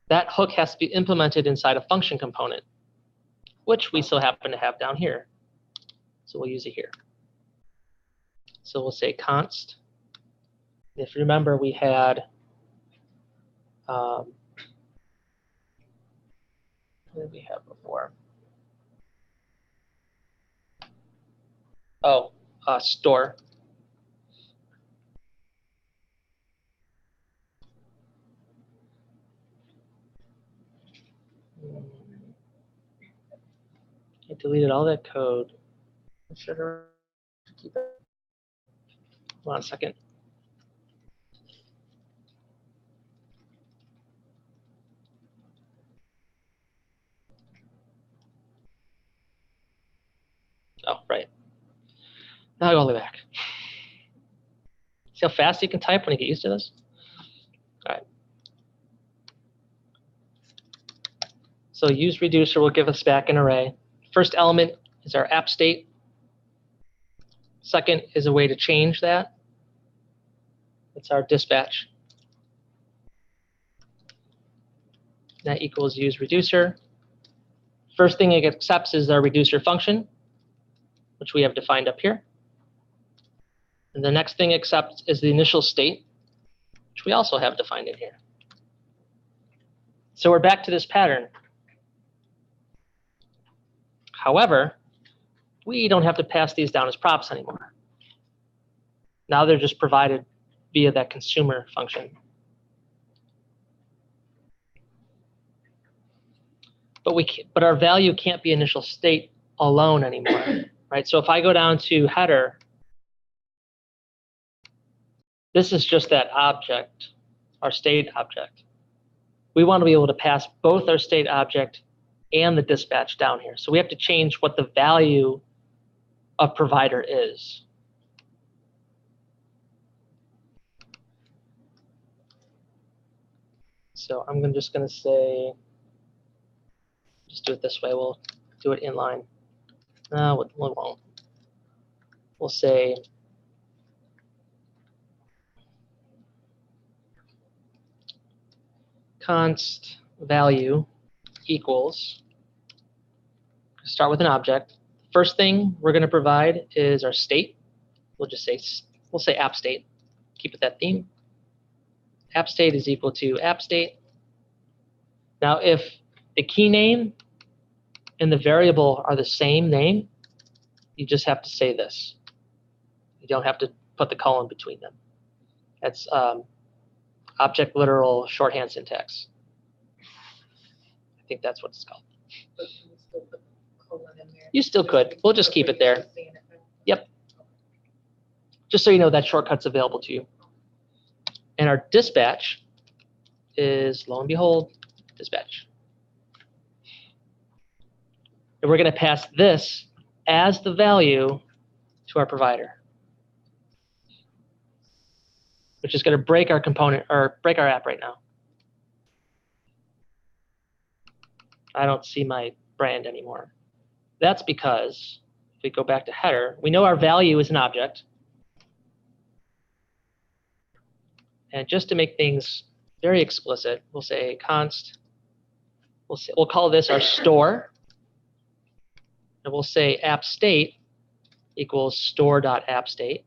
that hook has to be implemented inside a function component, which we still happen to have down here. So we'll use it here. So we'll say const. If you remember, we had what did we have before? Store. I deleted all that code. I should have keep it. Hold on a second. Oh, right. Now I go all the way back. See how fast you can type when you get used to this? All right. So use reducer will give us back an array. First element is our app state. Second is a way to change that. It's our dispatch. That equals use reducer. First thing it accepts is our reducer function, which we have defined up here. And the next thing it accepts is the initial state, which we also have defined in here. So we're back to this pattern. However, we don't have to pass these down as props anymore. Now they're just provided via that consumer function. But our value can't be initial state alone anymore, right? So if I go down to header, this is just that object, our state object. We want to be able to pass both our state object and the dispatch down here. So we have to change what the value of provider is. So I'm just going to say, just do it this way. We'll do it inline. No, we won't. We'll say const value equals, start with an object. First thing we're going to provide is our state. We'll say app state. Keep with that theme. App state is equal to app state. Now, if the key name and the variable are the same name, you just have to say this. You don't have to put the colon between them. That's object literal shorthand syntax. I think that's what it's called. But you would still put the colon in there? You still could. We'll just keep it there. Yep. Just so you know that shortcut's available to you. And our dispatch is, lo and behold, dispatch. And we're going to pass this as the value to our provider, which is going to break our component or break our app right now. I don't see my brand anymore. That's because if we go back to header, we know our value is an object. And just to make things very explicit, we'll say const, we'll call this our store. And we'll say app state equals store.appstate.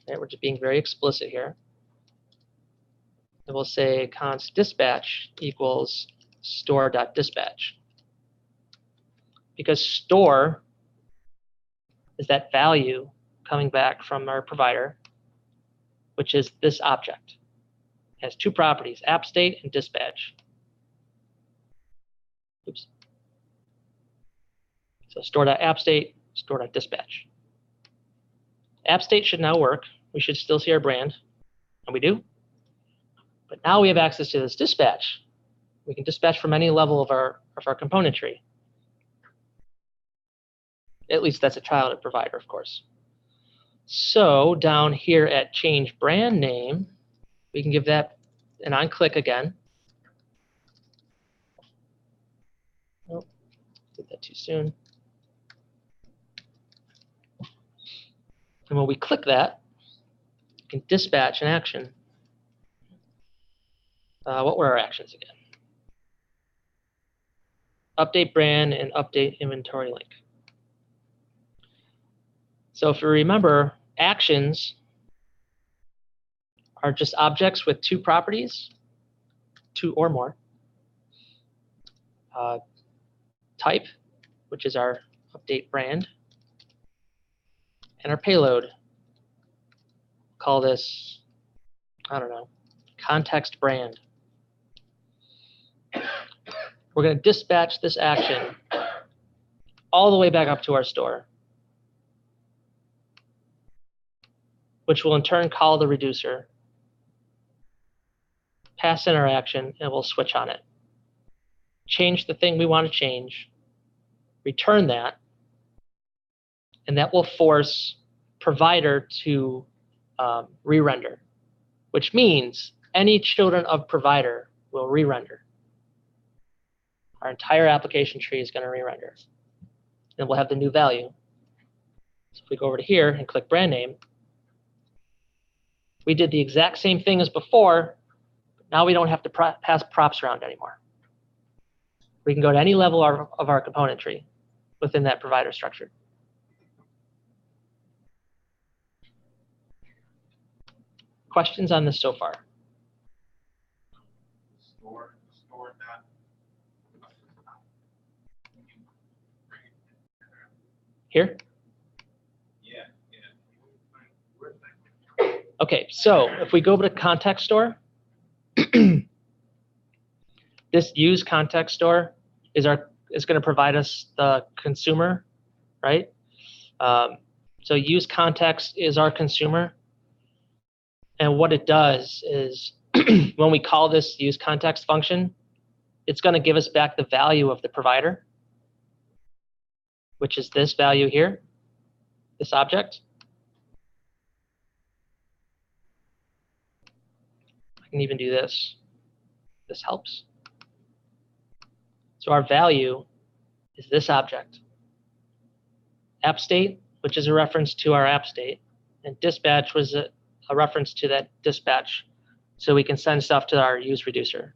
Right, we're just being very explicit here. And we'll say const dispatch equals store.dispatch. Because store is that value coming back from our provider, which is this object. It has two properties, app state and dispatch. Oops. So store.appstate, store.dispatch. App state should now work. We should still see our brand, and we do. But now we have access to this dispatch. We can dispatch from any level of our componentry. At least that's a childhood provider, of course. So down here at change brand name, we can give that an on-click again. Oh, did that too soon. And when we click that, we can dispatch an action. What were our actions again? Update brand and update inventory link. So if you remember, actions are just objects with two properties, two or more. Type, which is our update brand, And our payload, call this, I don't know, context brand. We're going to dispatch this action all the way back up to our store, which will in turn call the reducer, pass in our action, and we'll switch on it. Change the thing we want to change, return that, and that will force provider to re-render, which means any children of provider will re-render. Our entire application tree is going to re-render. And we'll have the new value. So if we go over to here and click brand name, we did the exact same thing as before. But now we don't have to pass props around anymore. We can go to any level of our component tree within that provider structure. Questions on this so far? Store that. Here? Yeah. Okay, so if we go over to context store, this use context store is going to provide us the consumer, right? So use context is our consumer. And what it does is when we call this use context function, it's going to give us back the value of the provider, which is this value here, this object. I can even do this. This helps. So our value is this object. App state, which is a reference to our app state, and dispatch was a reference to that dispatch, so we can send stuff to our use reducer.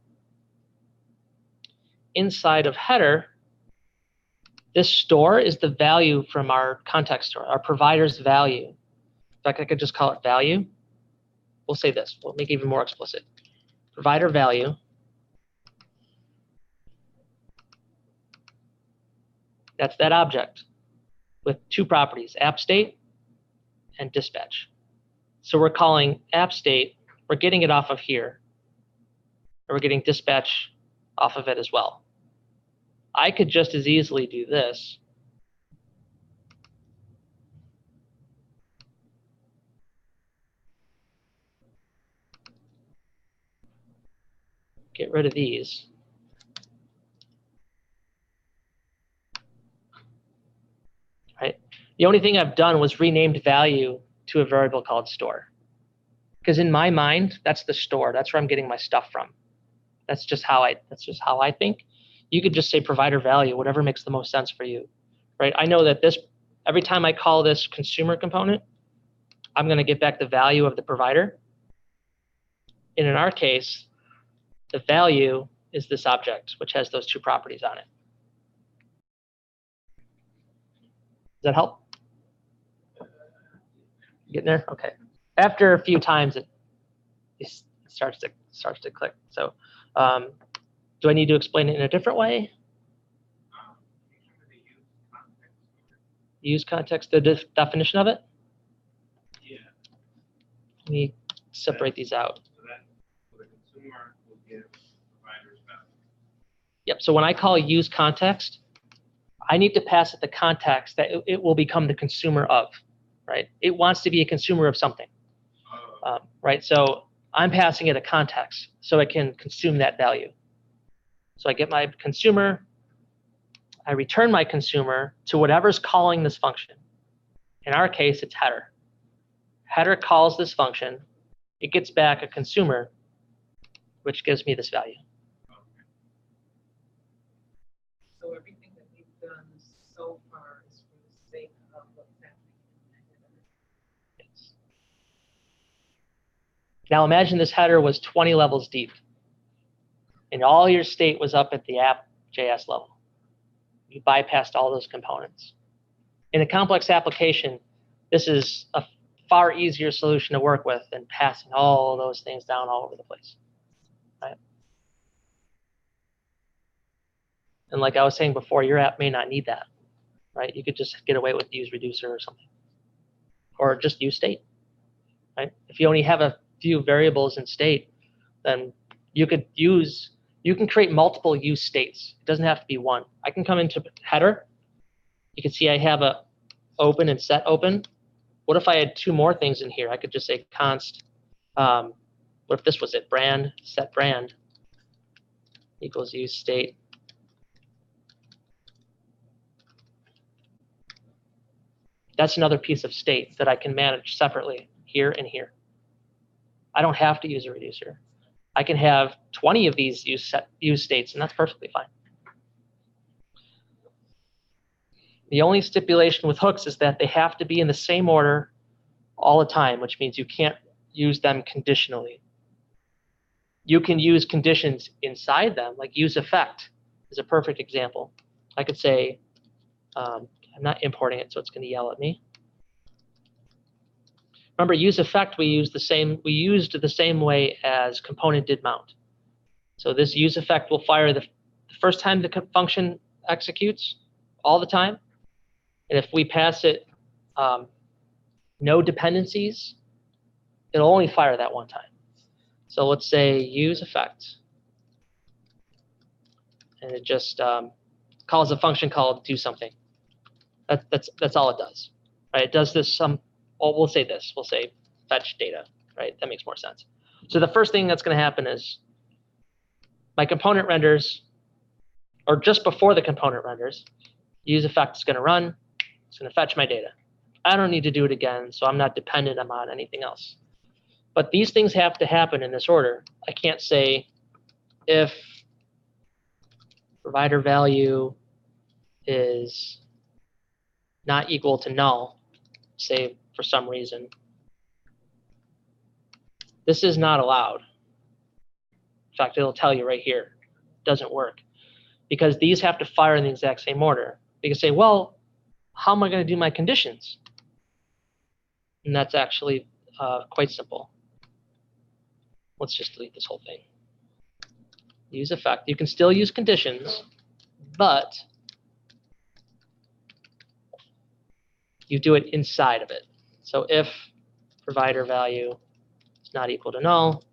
Inside of header, this store is the value from our context store, our provider's value. In fact, I could just call it value. We'll say this. We'll make it even more explicit. Provider value. That's that object with two properties, app state and dispatch. So we're calling app state, we're getting it off of here, and we're getting dispatch off of it as well. I could just as easily do this. Get rid of these. Right? The only thing I've done was renamed value to a variable called store. Because in my mind, that's the store. That's where I'm getting my stuff from. That's just how I think. You could just say provider value, whatever makes the most sense for you. Right? I know that this, every time I call this consumer component, I'm going to get back the value of the provider. And in our case, the value is this object, which has those two properties on it. Does that help? Getting there? Okay. After a few times, it starts to click. So, do I need to explain it in a different way? Use context, the definition of it? Yeah. Let me separate these out. So the consumer will give provider's value. Yep. So when I call use context, I need to pass it the context that it will become the consumer of, right? It wants to be a consumer of something, right? So I'm passing it a context so it can consume that value. So I get my consumer, I return my consumer to whatever's calling this function. In our case, it's header. Header calls this function. It gets back a consumer, which gives me this value. So everything that we've done so far is for the sake of what's happening. Yes. Now imagine this header was 20 levels deep, and all your state was up at the app.js level. You bypassed all those components. In a complex application, this is a far easier solution to work with than passing all those things down all over the place, right? And like I was saying before, your app may not need that, right? You could just get away with use reducer or something. or just use state, right? If you only have a few variables in state, then you can create multiple use states. It doesn't have to be one. I can come into header. You can see I have a open and set open. What if I had two more things in here? I could just say const, what if this was it, brand, set brand equals use state. That's another piece of state that I can manage separately here and here. I don't have to use a reducer. I can have 20 of these use states, and that's perfectly fine. The only stipulation with hooks is that they have to be in the same order all the time, which means you can't use them conditionally. You can use conditions inside them, like use effect is a perfect example. I could say, I'm not importing it, so it's going to yell at me. Remember, use effect we used the same way as component did mount. So this use effect will fire the first time the function executes all the time. And if we pass it no dependencies, it'll only fire that one time. So let's say use effect. And it just calls a function called do something. That's all it does, right? It does this we'll say this. We'll say fetch data, right? That makes more sense. So the first thing that's going to happen is my component renders, or just before the component renders, use effect is going to run. It's going to fetch my data. I don't need to do it again, so I'm not dependent on anything else. But these things have to happen in this order. I can't say if provider value is not equal to null, say for some reason. This is not allowed. In fact, it'll tell you right here. It doesn't work. Because these have to fire in the exact same order. You can say, well, how am I going to do my conditions? And that's actually quite simple. Let's just delete this whole thing. Use effect. You can still use conditions, but you do it inside of it. So if provider value is not equal to null,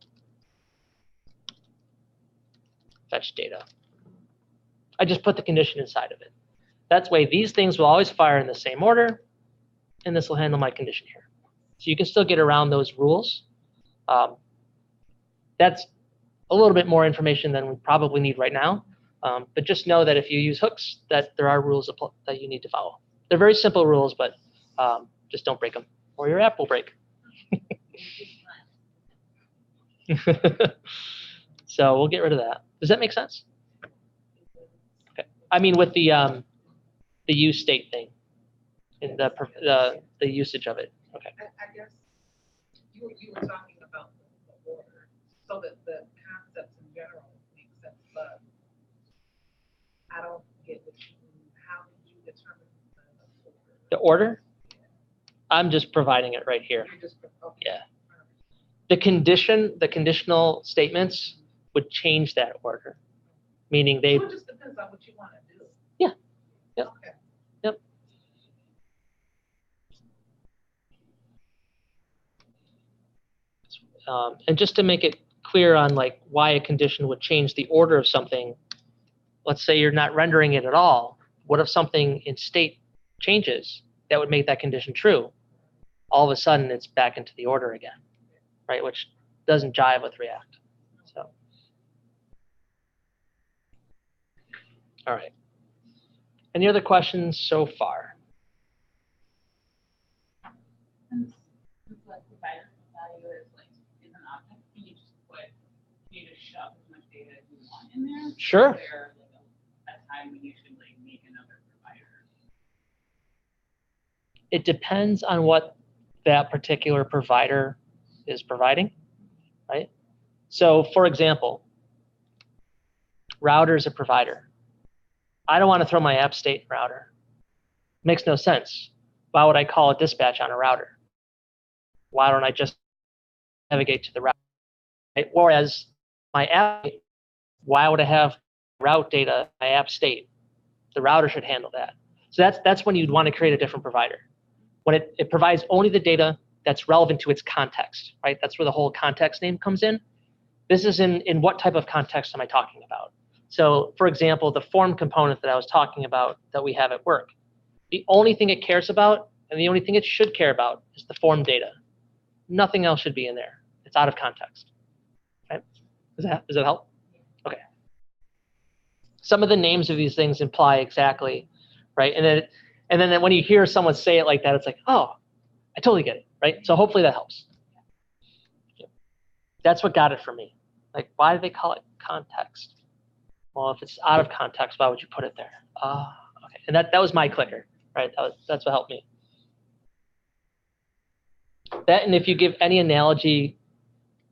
fetch data. I just put the condition inside of it. That way, these things will always fire in the same order, and this will handle my condition here. So you can still get around those rules. That's a little bit more information than we probably need right now. But just know that if you use hooks, that there are rules that you need to follow. They're very simple rules, but just don't break them, or your app will break. So we'll get rid of that. Does that make sense? Okay. I mean, with the use state thing and the usage of it. Okay. I guess you were talking about the order, so that the concepts in general make sense, but I don't get what you mean. How did you determine The order? I'm just providing it right here. You're just, okay. Yeah. The conditional statements would change that order, meaning they. So it just depends on what you want to do. Yeah. Yep. Okay. Yep. And just to make it clear on like why a condition would change the order of something, let's say you're not rendering it at all. What if something in state changes that would make that condition true? All of a sudden, it's back into the order again, right? Which doesn't jive with React. So, all right. Any other questions so far? Since like provider value is an object, can you just shove as much data as you want in there? Sure. Is there like a time when you should like make another provider? It depends on what that particular provider is providing, right? So for example, router is a provider. I don't want to throw my app state in router. Makes no sense. Why would I call a dispatch on a router? Why don't I just navigate to the route? Right? Whereas my app, why would I have route data, my app state? The router should handle that. So that's when you'd want to create a different provider. when it provides only the data that's relevant to its context, right? That's where the whole context name comes in. This is in what type of context am I talking about? So for example, the form component that I was talking about that we have at work, the only thing it cares about and the only thing it should care about is the form data. Nothing else should be in there. It's out of context. Right? Does that help? Okay. Some of the names of these things imply exactly, right? And then when you hear someone say it like that, it's like, oh, I totally get it, right? So hopefully that helps. That's what got it for me. Like, why do they call it context? Well, if it's out of context, why would you put it there? Okay. And that was my clicker, right? That's what helped me. That, and if you give any analogy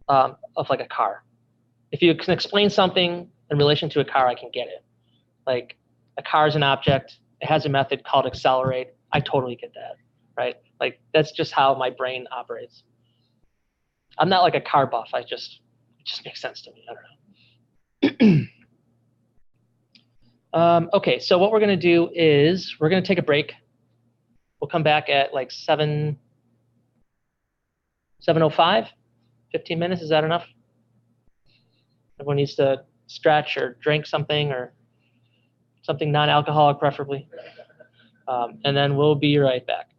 of like a car, if you can explain something in relation to a car, I can get it. Like a car is an object. It has a method called accelerate. I totally get that, right? Like that's just how my brain operates. I'm not like a car buff. It just makes sense to me. I don't know. Okay, so what we're going to do is we're going to take a break. We'll come back at like 7:05, 15 minutes. Is that enough? Everyone needs to stretch or drink something or something non-alcoholic preferably. And then we'll be right back.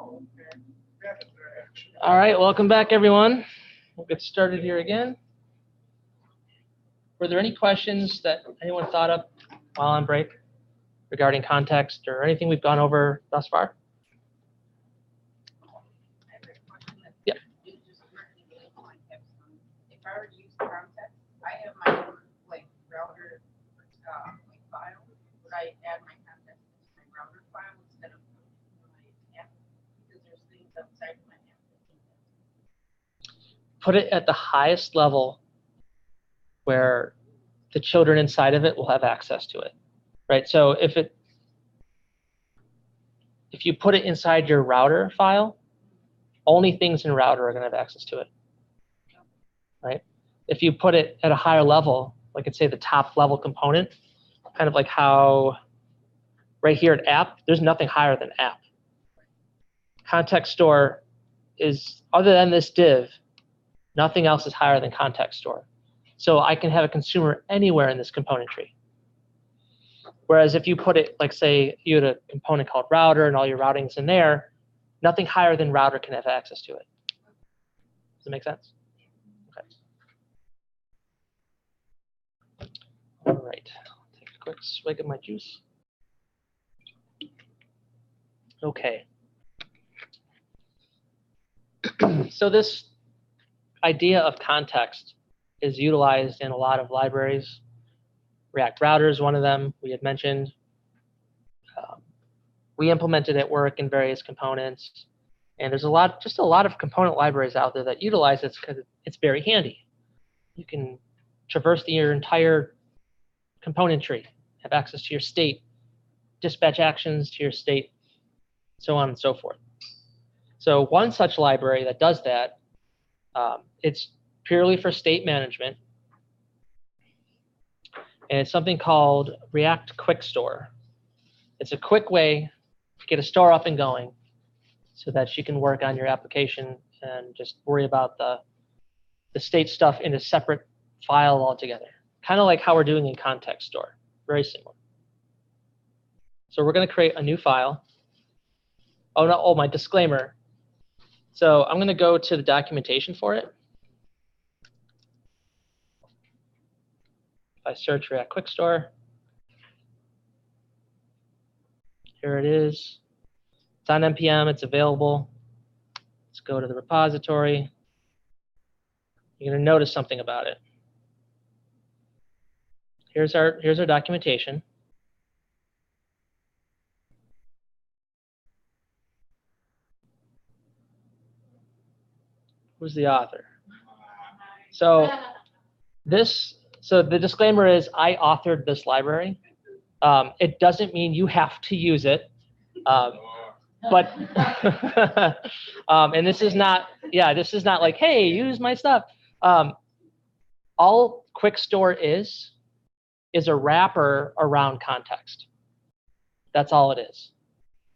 Oh, okay. Rapid interaction. All right, welcome back, everyone. We'll get started here again. Were there any questions that anyone thought of while on break regarding context or anything we've gone over thus far? Yeah. If I were to use context, I have my own like router like file. Would I add my context to my router file instead of my app? Because there's things outside of my app that do that. Put it at the highest level where the children inside of it will have access to it, right? So if you put it inside your router file, only things in router are going to have access to it, right? If you put it at a higher level, like let's say the top level component, kind of like how right here at app, there's nothing higher than app. Context store is, other than this div, nothing else is higher than context store. So I can have a consumer anywhere in this component tree. Whereas if you put it, like say you had a component called router and all your routing's in there, nothing higher than router can have access to it. Does that make sense? Okay. All right, take a quick swig of my juice. Okay. So this idea of context is utilized in a lot of libraries. React Router is one of them we had mentioned. We implemented at work in various components. And there's just a lot of component libraries out there that utilize it because it's very handy. You can traverse your entire component tree, have access to your state, dispatch actions to your state, so on and so forth. So one such library that does that, it's purely for state management. And it's something called React Quick Store. It's a quick way to get a store up and going so that you can work on your application and just worry about the state stuff in a separate file altogether. Kind of like how we're doing in Context Store, very similar. So we're going to create a new file. Oh, no, oh, my disclaimer. So I'm going to go to the documentation for it. If I search React Quick Store, here it is. It's on NPM, it's available. Let's go to the repository. You're going to notice something about it. Here's our documentation. Who's the author? So the disclaimer is I authored this library. It doesn't mean you have to use it. But and this is not like, hey, use my stuff. All Quick Store is a wrapper around context. That's all it is.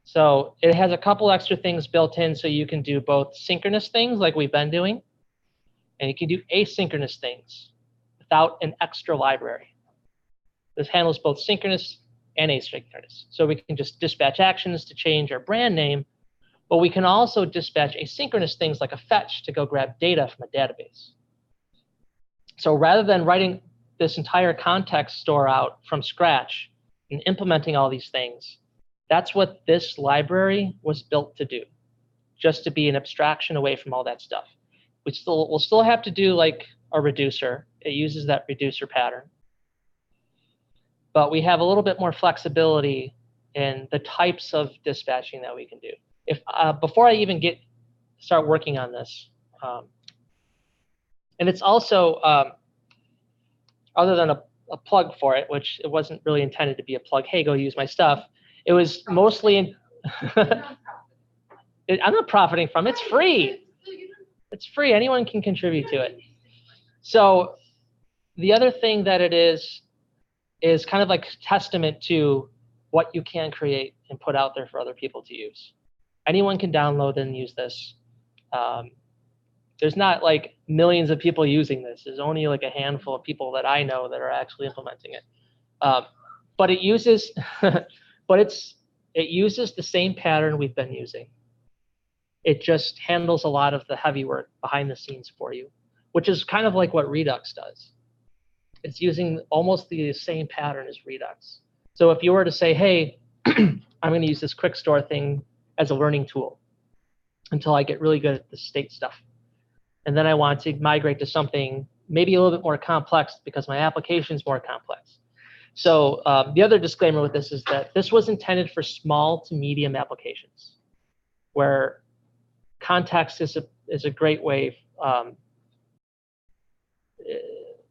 So it has a couple extra things built in so you can do both synchronous things like we've been doing, and you can do asynchronous things without an extra library. This handles both synchronous and asynchronous. So we can just dispatch actions to change our brand name, but we can also dispatch asynchronous things like a fetch to go grab data from a database. So rather than writing this entire context store out from scratch and implementing all these things, that's what this library was built to do, just to be an abstraction away from all that stuff. We'll still have to do like a reducer. It uses that reducer pattern. But we have a little bit more flexibility in the types of dispatching that we can do. If before I even start working on this, and it's also, other than a plug for it, which it wasn't really intended to be a plug, hey, go use my stuff. It was mostly, I'm not profiting from it. It's free. It's free. Anyone can contribute to it. So the other thing that it is kind of like testament to what you can create and put out there for other people to use. Anyone can download and use this. There's not like millions of people using this. There's only like a handful of people that I know that are actually implementing it. But it uses, it uses the same pattern we've been using. It just handles a lot of the heavy work behind the scenes for you, which is kind of like what Redux does. It's using almost the same pattern as Redux. So if you were to say, hey, I'm going to use this quick store thing as a learning tool until I get really good at the state stuff, and then I want to migrate to something maybe a little bit more complex because my application is more complex. So the other disclaimer with this is that this was intended for small to medium applications, where context is a great way.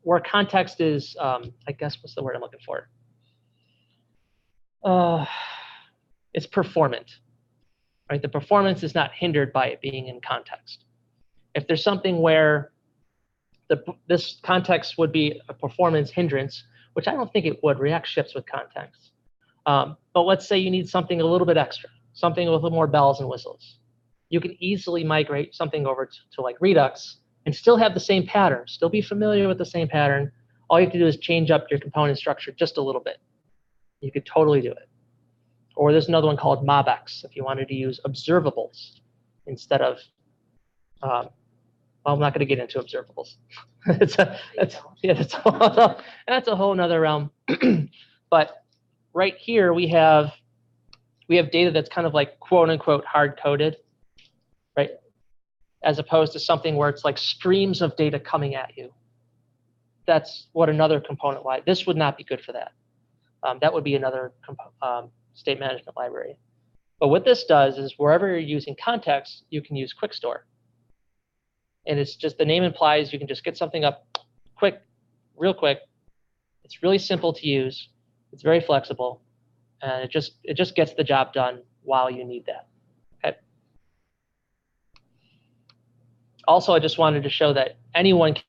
Where context is, I guess, what's the word I'm looking for? It's performant, right? The performance is not hindered by it being in context. If there's something where this context would be a performance hindrance, which I don't think it would. React ships with context. But let's say you need something a little bit extra, something with a little more bells and whistles. You can easily migrate something over to like Redux and still have the same pattern, still be familiar with the same pattern. All you have to do is change up your component structure just a little bit. You could totally do it. Or there's another one called MobX if you wanted to use observables instead of, well, I'm not going to get into observables. That's a whole nother realm. But right here we have data that's kind of like quote unquote hard coded, right? As opposed to something where it's like streams of data coming at you. That's what another component like. This would not be good for that. That would be another state management library. But what this does is wherever you're using context, you can use quick store. And it's just, the name implies you can just get something up quick, real quick. It's really simple to use. It's very flexible. And it just gets the job done while you need that. Okay. Also, I just wanted to show that anyone can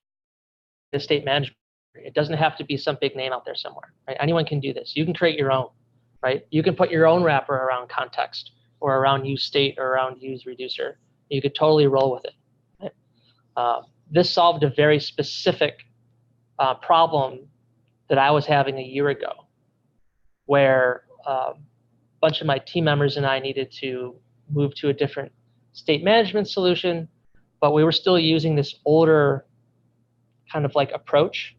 do state management. It doesn't have to be some big name out there somewhere, right? Anyone can do this. You can create your own, right? You can put your own wrapper around context or around use state or around use reducer. You could totally roll with it. Right? This solved a very specific problem that I was having a year ago, where a bunch of my team members and I needed to move to a different state management solution, but we were still using this older kind of like approach.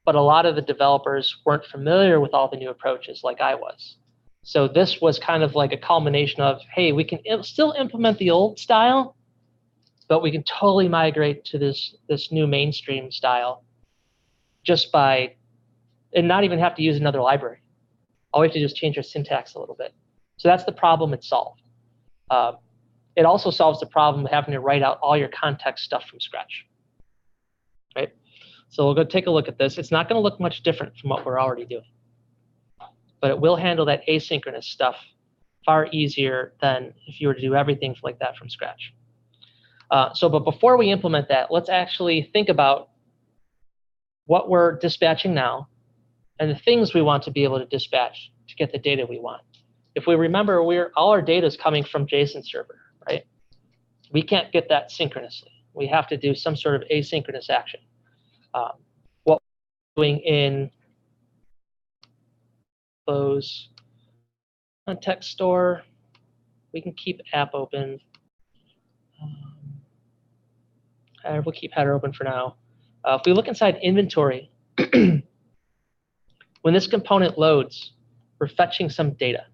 But a lot of the developers weren't familiar with all the new approaches like I was. So this was kind of like a culmination of, hey, we can still implement the old style, but we can totally migrate to this new mainstream style just by, and not even have to use another library. All we have to do is change our syntax a little bit. So that's the problem it solved. It also solves the problem of having to write out all your context stuff from scratch. Right? So we'll go take a look at this. It's not going to look much different from what we're already doing. But it will handle that asynchronous stuff far easier than if you were to do everything like that from scratch. But before we implement that, let's actually think about what we're dispatching now and the things we want to be able to dispatch to get the data we want. If we remember, all our data is coming from JSON server, right? We can't get that synchronously. We have to do some sort of asynchronous action. What we're doing in close context store, we can keep app open. We'll keep header open for now. If we look inside inventory, when this component loads, we're fetching some data.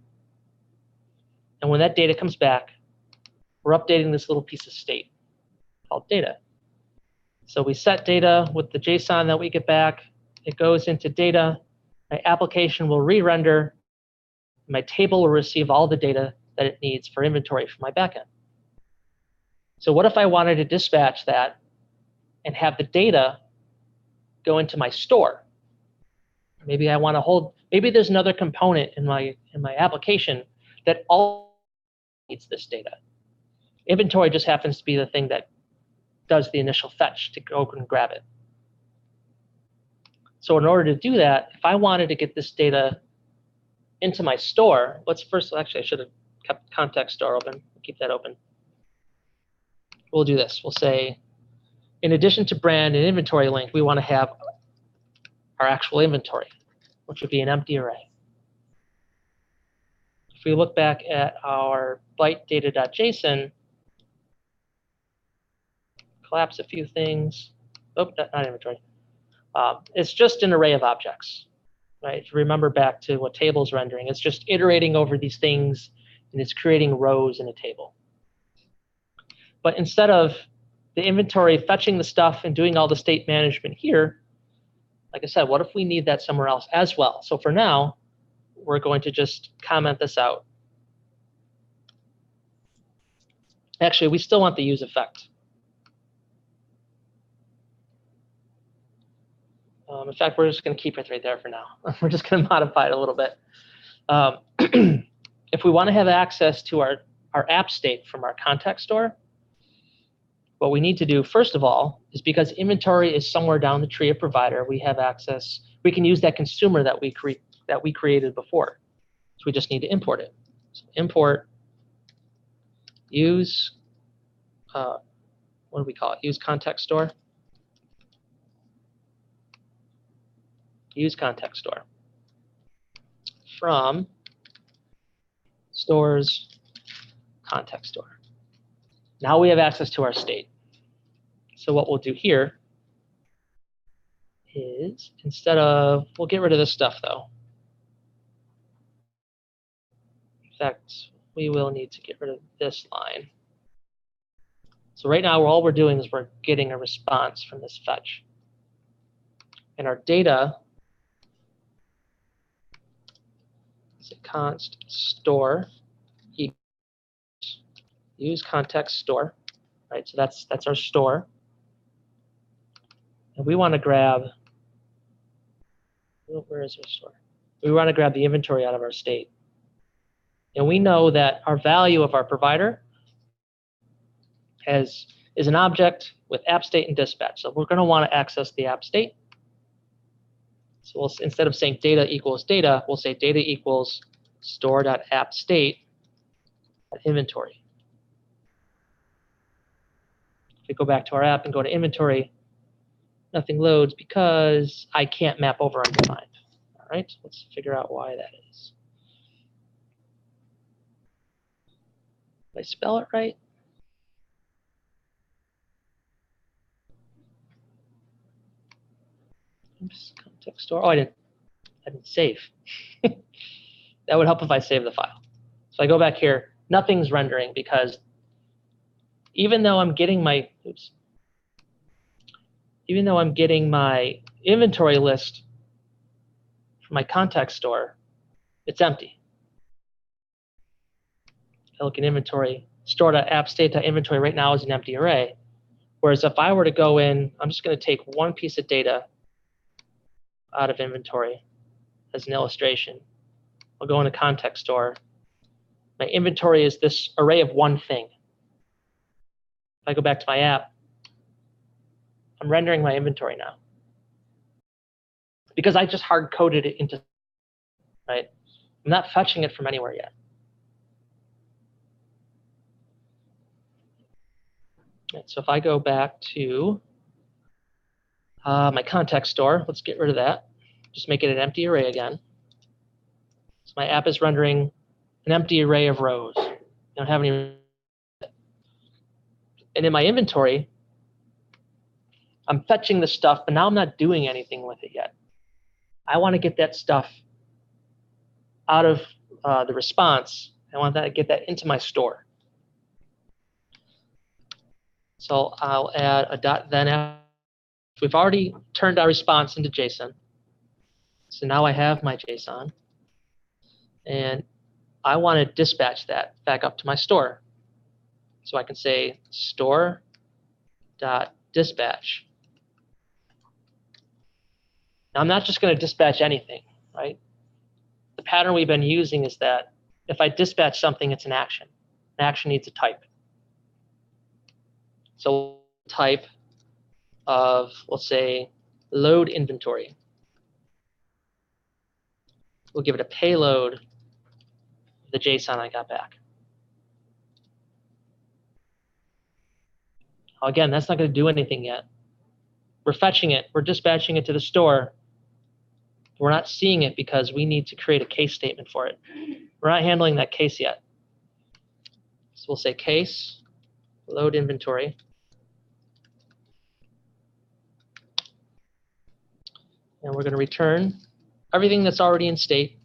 And when that data comes back, we're updating this little piece of state called data. So we set data with the JSON that we get back. It goes into data. My application will re-render. My table will receive all the data that it needs for inventory from my backend. So what if I wanted to dispatch that and have the data go into my store? Maybe I want to hold, maybe there's another component in my application that all needs this data. Inventory just happens to be the thing that does the initial fetch to go and grab it. So in order to do that, if I wanted to get this data into my store, let's first, actually I should have kept context store open. We'll keep that open. We'll do this. We'll say, in addition to brand and inventory link, we want to have our actual inventory, which would be an empty array. we look back at our byte data.json, collapse a few things. Oh, not inventory. It's just an array of objects, right? If you remember back to what table's rendering, it's just iterating over these things, and it's creating rows in a table. But instead of the inventory fetching the stuff and doing all the state management here, like I said, what if we need that somewhere else as well? So for now, we're going to just comment this out. Actually, we still want the use effect. In fact, we're just going to keep it right there for now. We're just going to modify it a little bit. If we want to have access to our app state from our context store, what we need to do, first of all, is because inventory is somewhere down the tree of provider, we have access. We can use that consumer that we created before. So we just need to import it. So import use, what do we call it? Use context store. Use context store from stores context store. Now we have access to our state. So what we'll do here is, instead of, we'll get rid of this stuff though. In fact, we will need to get rid of this line. So right now, all we're doing is we're getting a response from this fetch. And our data is a const store equals use context store, right? So that's our store. And we want to grab, where is our store? We want to grab the inventory out of our state. And we know that our value of our provider is an object with app state and dispatch. So we're going to want to access the app state. So we'll, instead of saying data equals data, we'll say data equals store.appState inventory. If we go back to our app and go to inventory, nothing loads because I can't map over undefined. All right, let's figure out why that is. Did I spell it right? Oops, context store. Oh, I didn't save. That would help if I save the file. So I go back here, nothing's rendering because even though I'm getting my, even though I'm getting my inventory list from my context store, it's empty. I look at inventory, store.appState.inventory right now is an empty array. Whereas if I were to go in, I'm just going to take one piece of data out of inventory as an illustration. I'll go into context store. My inventory is this array of one thing. If I go back to my app, I'm rendering my inventory now. Because I just hard coded it into, right? I'm not fetching it from anywhere yet. Right, so if I go back to my context store, let's get rid of that. Just make it an empty array again. So my app is rendering an empty array of rows. I don't have any. And in my inventory, I'm fetching the stuff, but now I'm not doing anything with it yet. I want to get that stuff out of the response. I want to get that into my store. So I'll add a dot then. We've already turned our response into JSON. So now I have my JSON. And I want to dispatch that back up to my store. So I can say store.dispatch. Now I'm not just going to dispatch anything, right? The pattern we've been using is that if I dispatch something, it's an action. An action needs a type. So type of, let's say, load inventory. We'll give it a payload of the JSON I got back. Again, that's not going to do anything yet. We're fetching it. We're dispatching it to the store. We're not seeing it because we need to create a case statement for it. We're not handling that case yet. So we'll say case, load inventory. And we're going to return everything that's already in state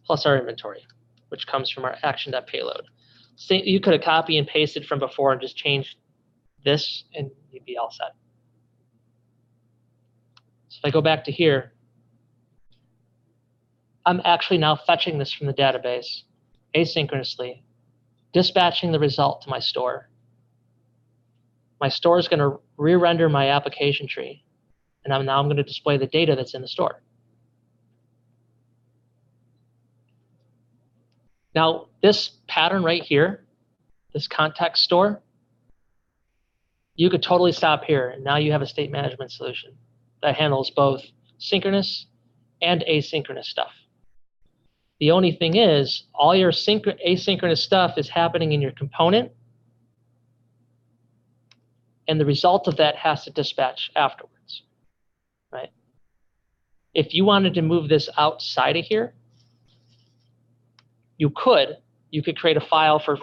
plus our inventory, which comes from our action.payload. So you could have copied and pasted from before and just changed this, and you'd be all set. So if I go back to here, I'm actually now fetching this from the database asynchronously, dispatching the result to my store. My store is going to re-render my application tree, and I'm going to display the data that's in the store. Now, this pattern right here, this context store, you could totally stop here, and now you have a state management solution that handles both synchronous and asynchronous stuff. The only thing is, all your asynchronous stuff is happening in your component, and the result of that has to dispatch afterwards, right? If you wanted to move this outside of here, you could create a file for,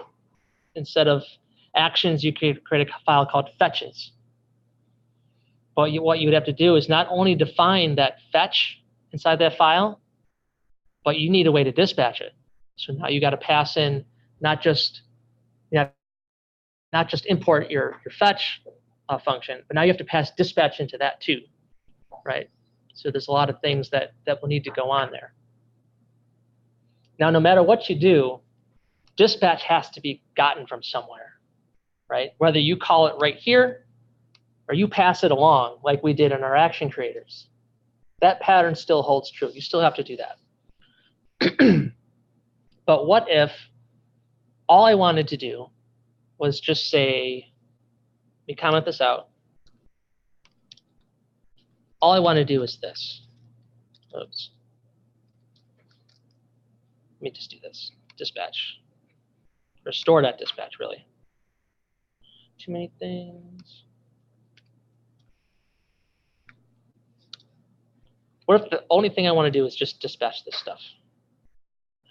instead of actions, you could create a file called fetches. But what you would have to do is not only define that fetch inside that file, but you need a way to dispatch it. So now you got to pass in not just import your fetch function, but now you have to pass dispatch into that too, right? So there's a lot of things that will need to go on there. Now, no matter what you do, dispatch has to be gotten from somewhere, right? Whether you call it right here or you pass it along like we did in our action creators, that pattern still holds true. You still have to do that. But what if all I wanted to do was just say, let me comment this out. All I want to do is this. Oops. Let me just do this. Dispatch. Or store.dispatch, really. Too many things. What if the only thing I want to do is just dispatch this stuff?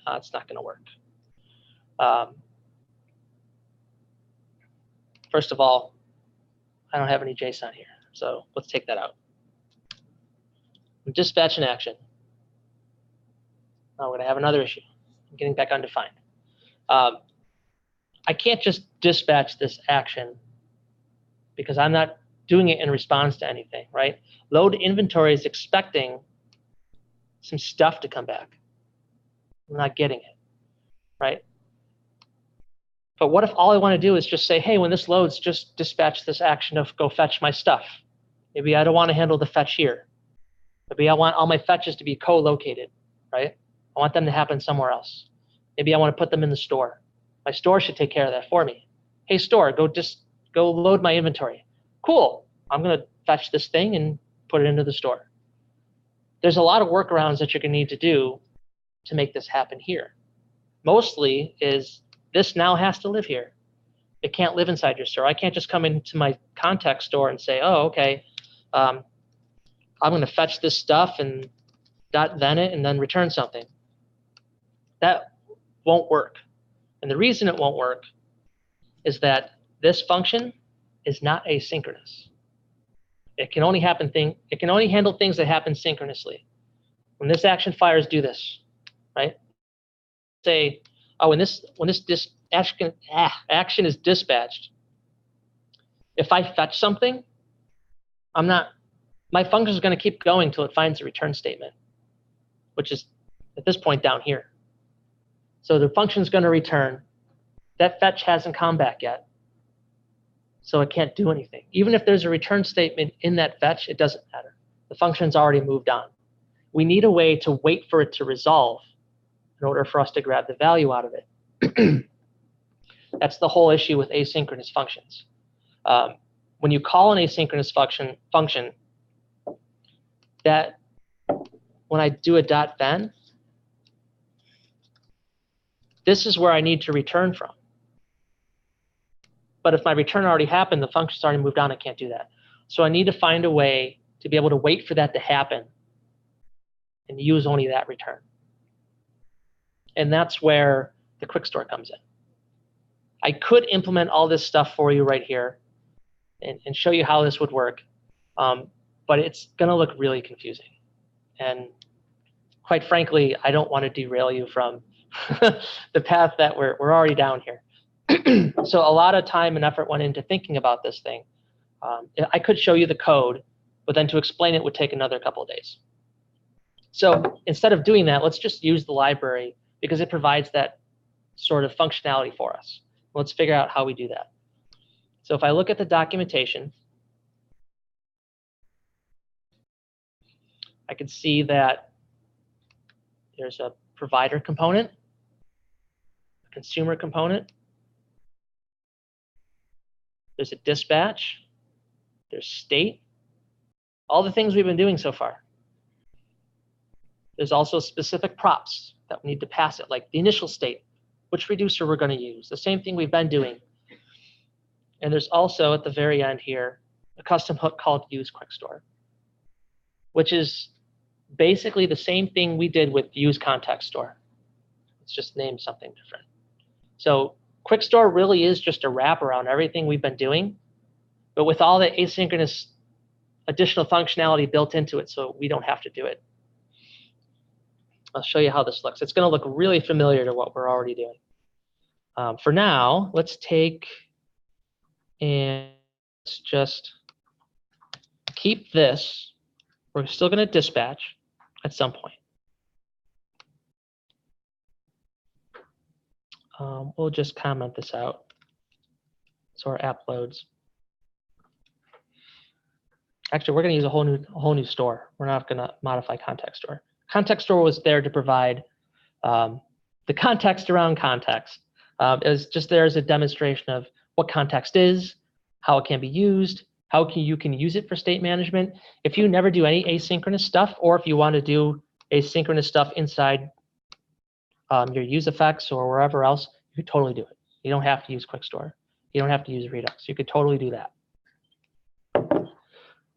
It's not going to work. First of all, I don't have any JSON here, so let's take that out. Dispatch in action. Now we're going to have another issue. I'm getting back undefined. I can't just dispatch this action because I'm not doing it in response to anything, right? Load inventory is expecting some stuff to come back. I'm not getting it, right? But what if all I want to do is just say, hey, when this loads, just dispatch this action of go fetch my stuff. Maybe I don't want to handle the fetch here. Maybe I want all my fetches to be co-located, right? I want them to happen somewhere else. Maybe I want to put them in the store. My store should take care of that for me. Hey, store, go load my inventory. Cool. I'm going to fetch this thing and put it into the store. There's a lot of workarounds that you're going to need to do to make this happen here. Mostly is this now has to live here. It can't live inside your store. I can't just come into my context store and say, oh, okay, I'm going to fetch this stuff and .then it and then return something. That won't work. And the reason it won't work is that this function is not asynchronous. It can only handle things that happen synchronously. When this action fires, do this, right? Say, oh, when this action is dispatched, if I fetch something, my function is going to keep going until it finds a return statement, which is at this point down here. So the function is going to return. That fetch hasn't come back yet, so it can't do anything. Even if there's a return statement in that fetch, it doesn't matter. The function's already moved on. We need a way to wait for it to resolve in order for us to grab the value out of it. That's the whole issue with asynchronous functions. When you call an asynchronous function, that when I do a .then, this is where I need to return from. But if my return already happened, the function's already moved on, I can't do that. So I need to find a way to be able to wait for that to happen and use only that return. And that's where the quick store comes in. I could implement all this stuff for you right here and show you how this would work, but it's going to look really confusing. And quite frankly, I don't want to derail you from the path that we're already down here. So a lot of time and effort went into thinking about this thing. I could show you the code, but then to explain it would take another couple of days. So instead of doing that, let's just use the library because it provides that sort of functionality for us. Let's figure out how we do that. So if I look at the documentation, I can see that there's a provider component, a consumer component, there's a dispatch, there's state, all the things we've been doing so far. There's also specific props that we need to pass it, like the initial state, which reducer we're going to use, the same thing we've been doing. And there's also at the very end here a custom hook called use quick store, which is basically the same thing we did with use context store. It's just named something different. So quick store really is just a wrap around everything we've been doing, but with all the asynchronous additional functionality built into it so we don't have to do it. I'll show you how this looks. It's going to look really familiar to what we're already doing. For now, let's take and let's just keep this. We're still going to dispatch at some point. We'll just comment this out so our app loads. Actually, we're going to use a whole new store. We're not going to modify context store. Context store was there to provide the context around context. It was just there as a demonstration of what context is, how it can be used, how you can use it for state management. If you never do any asynchronous stuff, or if you want to do asynchronous stuff inside your use effects or wherever else, you could totally do it. You don't have to use quick store. You don't have to use Redux. You could totally do that.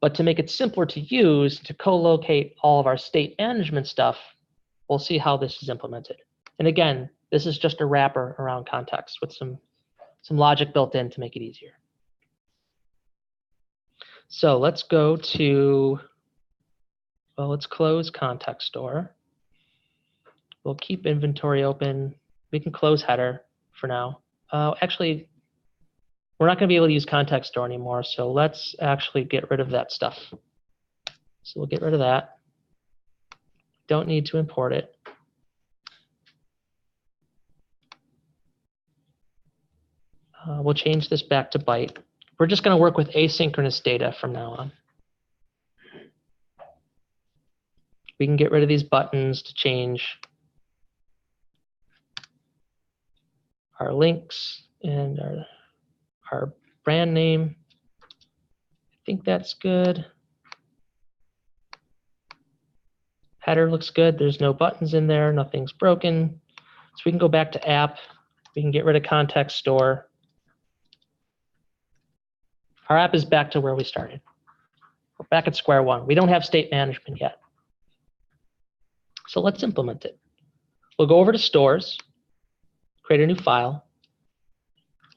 But to make it simpler to use, to co-locate all of our state management stuff, we'll see how this is implemented. And again, this is just a wrapper around context with some logic built in to make it easier. So let's go to, well, let's close context store. We'll keep inventory open. We can close header for now. Actually, we're not going to be able to use context store anymore, so let's actually get rid of that stuff. So we'll get rid of that. Don't need to import it. We'll change this back to byte. We're just going to work with asynchronous data from now on. We can get rid of these buttons to change our links and our brand name. I think that's good. Header looks good. There's no buttons in there. Nothing's broken. So we can go back to app. We can get rid of context store. Our app is back to where we started. We're back at square one. We don't have state management yet. So let's implement it. We'll go over to stores, create a new file.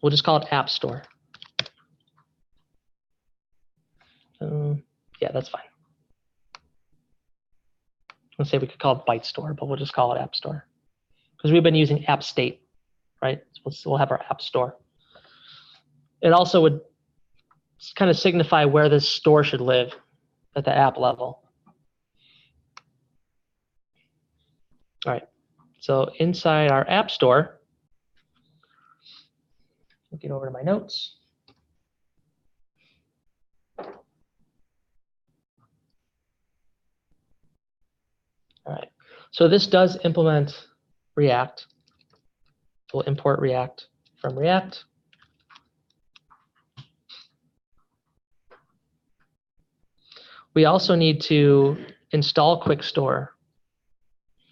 We'll just call it app store. Yeah, that's fine. Let's say we could call it byte store, but we'll just call it app store because we've been using app state, right? So we'll have our app store. It also would kind of signify where this store should live at the app level. All right, so inside our app store, I'll get over to my notes. All right, so this does implement React. We'll import React from React. We also need to install QuickStore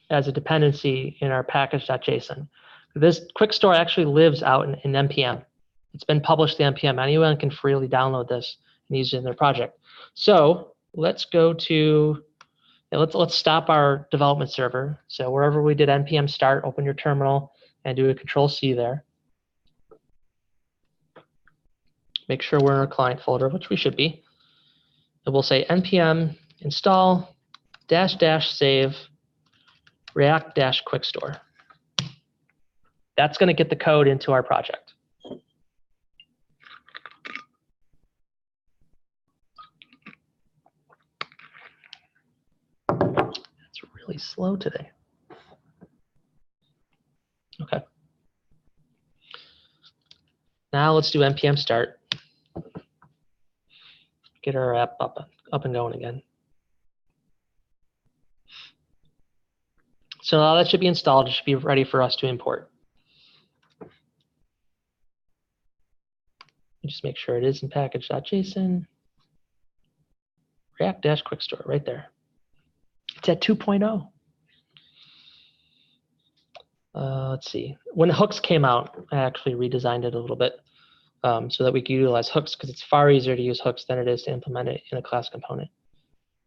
as a dependency in our package.json. This QuickStore actually lives out in NPM. It's been published to NPM. Anyone can freely download this and use it in their project. So let's go to Yeah, let's stop our development server. So wherever we did npm start, open your terminal and do a Control-C there. Make sure we're in our client folder, which we should be. And we'll say npm install -- save react - quickstore. That's going to get the code into our project. It's really slow today. Okay. Now let's do npm start. Get our app up and going again. So now that should be installed. It should be ready for us to import. Just make sure it is in package.json. React - quickstore right there. It's at 2.0. Let's see. When hooks came out, I actually redesigned it a little bit so that we could utilize hooks, because it's far easier to use hooks than it is to implement it in a class component.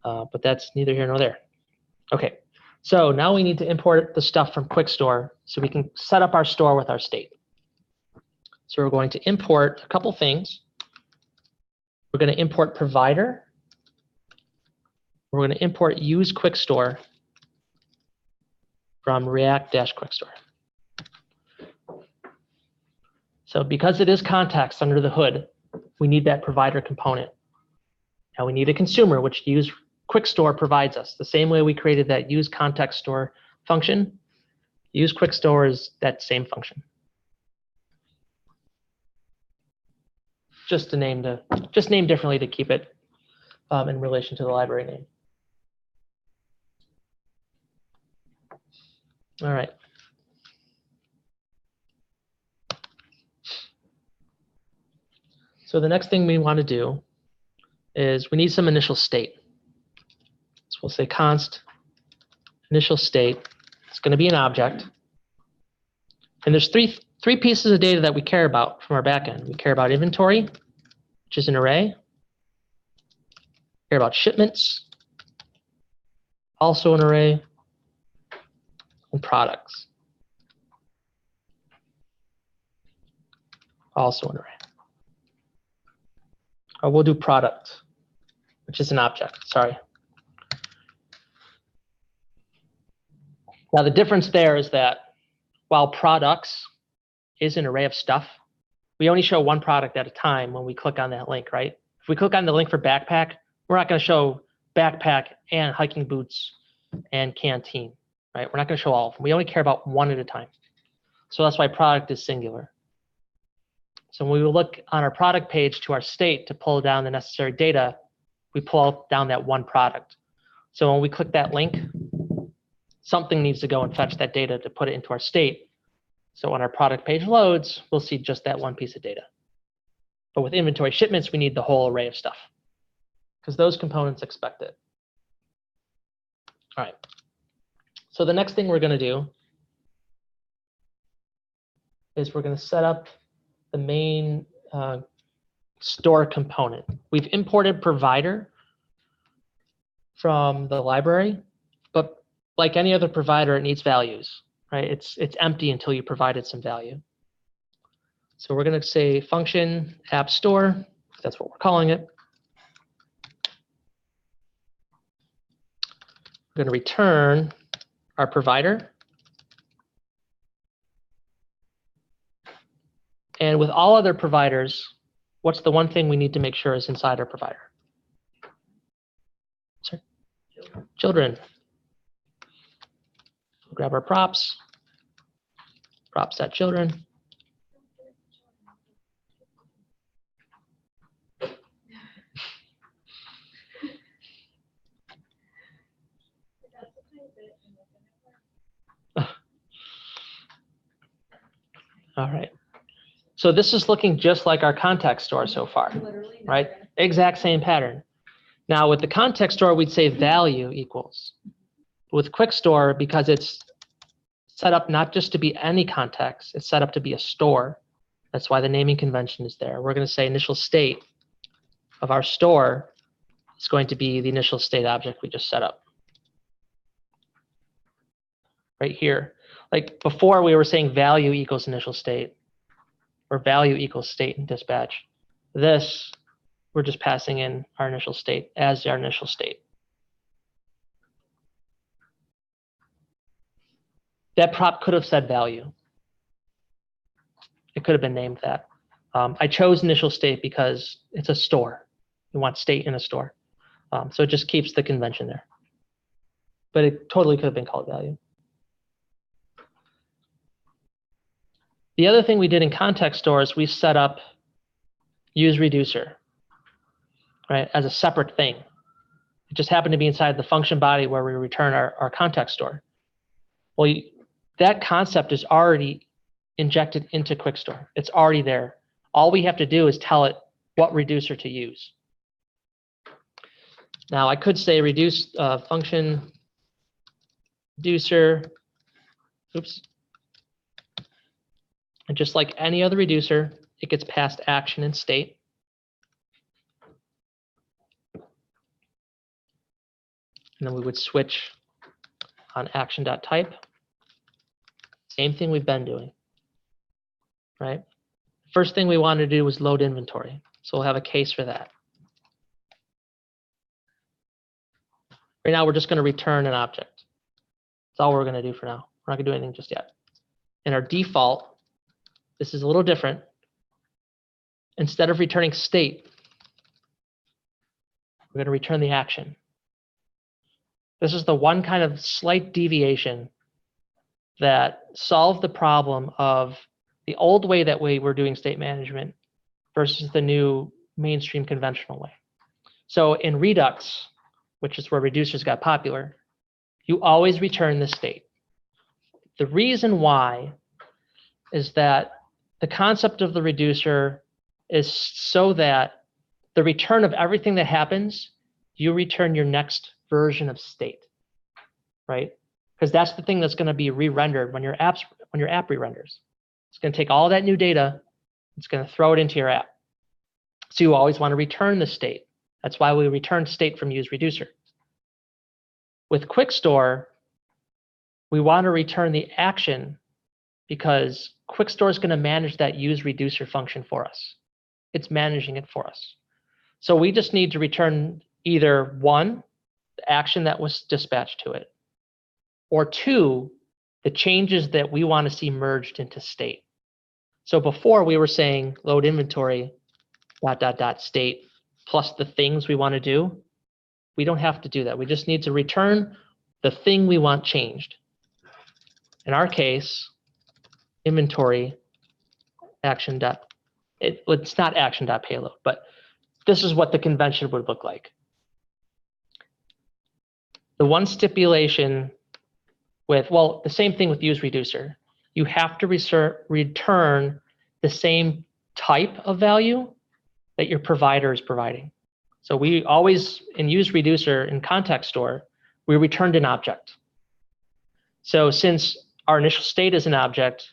But that's neither here nor there. Okay, so now we need to import the stuff from Quickstore so we can set up our store with our state. So we're going to import a couple things. We're going to import provider. We're going to import use Quickstore from React - quickstore. So because it is context under the hood, we need that provider component. Now we need a consumer, which use Quickstore provides us. The same way we created that use context store function, use Quickstore is that same function. Just name differently to keep it in relation to the library name. All right. So the next thing we want to do is we need some initial state. So we'll say const initial state. It's going to be an object. And there's three pieces of data that we care about from our backend. We care about inventory, which is an array. We care about shipments, also an array, and products, also an array. Or we'll do product, which is an object, sorry. Now the difference there is that while products is an array of stuff, we only show one product at a time when we click on that link, right? If we click on the link for backpack, we're not going to show backpack and hiking boots and canteen, right? We're not going to show all of them. We only care about one at a time. So that's why product is singular. So when we look on our product page to our state to pull down the necessary data, we pull down that one product. So when we click that link, something needs to go and fetch that data to put it into our state. So when our product page loads, we'll see just that one piece of data. But with inventory shipments, we need the whole array of stuff because those components expect it. All right. So the next thing we're going to do is we're going to set up the main store component. We've imported provider from the library, but like any other provider, it needs values, right? It's empty until you provided some value. So we're going to say function app store. That's what we're calling it. We're going to return our provider. And with all other providers, what's the one thing we need to make sure is inside our provider? Sorry? Children. We'll grab our props. Props.children. All right. So this is looking just like our context store so far, right? Exact same pattern. Now with the context store, we'd say value equals. With Quickstore, because it's set up not just to be any context, it's set up to be a store. That's why the naming convention is there. We're going to say initial state of our store is going to be the initial state object we just set up. right here. Like before we were saying value equals initial state or value equals state in dispatch. This, we're just passing in our initial state as our initial state. That prop could have said value. It could have been named that. I chose initial state because it's a store. You want state in a store. So it just keeps the convention there. But it totally could have been called value. The other thing we did in context store is we set up use reducer, right, as a separate thing. It just happened to be inside the function body where we return our context store. Well, that concept is already injected into Quickstore. It's already there. All we have to do is tell it what reducer to use. Now I could say reduce function reducer, oops. And just like any other reducer, it gets passed action and state. And then we would switch on action.type. Same thing we've been doing, right? First thing we wanted to do was load inventory. So we'll have a case for that. Right now, we're just going to return an object. That's all we're going to do for now. We're not going to do anything just yet. And our default, this is a little different. Instead of returning state, we're going to return the action. This is the one kind of slight deviation that solved the problem of the old way that we were doing state management versus the new mainstream conventional way. So in Redux, which is where reducers got popular, you always return the state. The reason why is that the concept of the reducer is so that the return of everything that happens, you return your next version of state, right? Because that's the thing that's going to be re-rendered when your app re-renders. It's going to take all that new data, it's going to throw it into your app. So you always want to return the state. That's why we return state from use reducer. With Quickstore, we want to return the action because Quickstore is going to manage that use reducer function for us. It's managing it for us. So we just need to return either one, the action that was dispatched to it, or two, the changes that we want to see merged into state. So before we were saying load inventory state plus the things we want to do. We don't have to do that. We just need to return the thing we want changed. In our case, inventory action dot, it's not action dot payload, but this is what the convention would look like. The one stipulation with, well, the same thing with use reducer. You have to return the same type of value that your provider is providing. So we always, in use reducer in context store, we returned an object. So since our initial state is an object,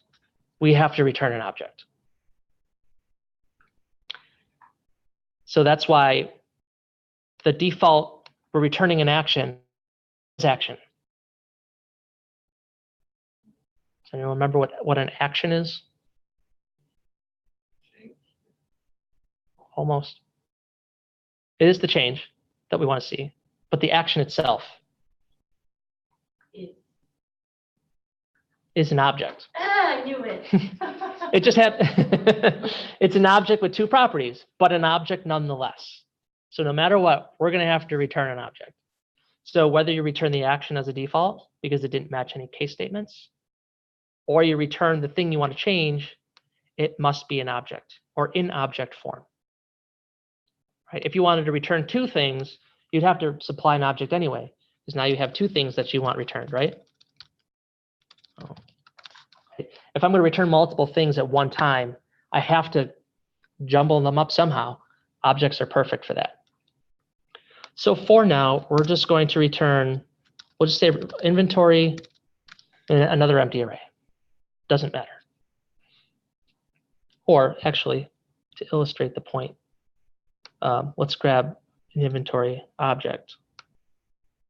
we have to return an object. So that's why the default, we're returning an action is action. So you remember what an action is? Almost. It is the change that we want to see, but the action itself is an object. I knew it. It just it's an object with two properties, but an object nonetheless. So no matter what, we're going to have to return an object. So whether you return the action as a default because it didn't match any case statements, or you return the thing you want to change, it must be an object or in object form. Right? If you wanted to return two things, you'd have to supply an object anyway, because now you have two things that you want returned, right? Oh. If I'm going to return multiple things at one time, I have to jumble them up somehow. Objects are perfect for that. So for now, we're just going to return, we'll just say inventory and another empty array. Doesn't matter. Or actually, to illustrate the point, let's grab an inventory object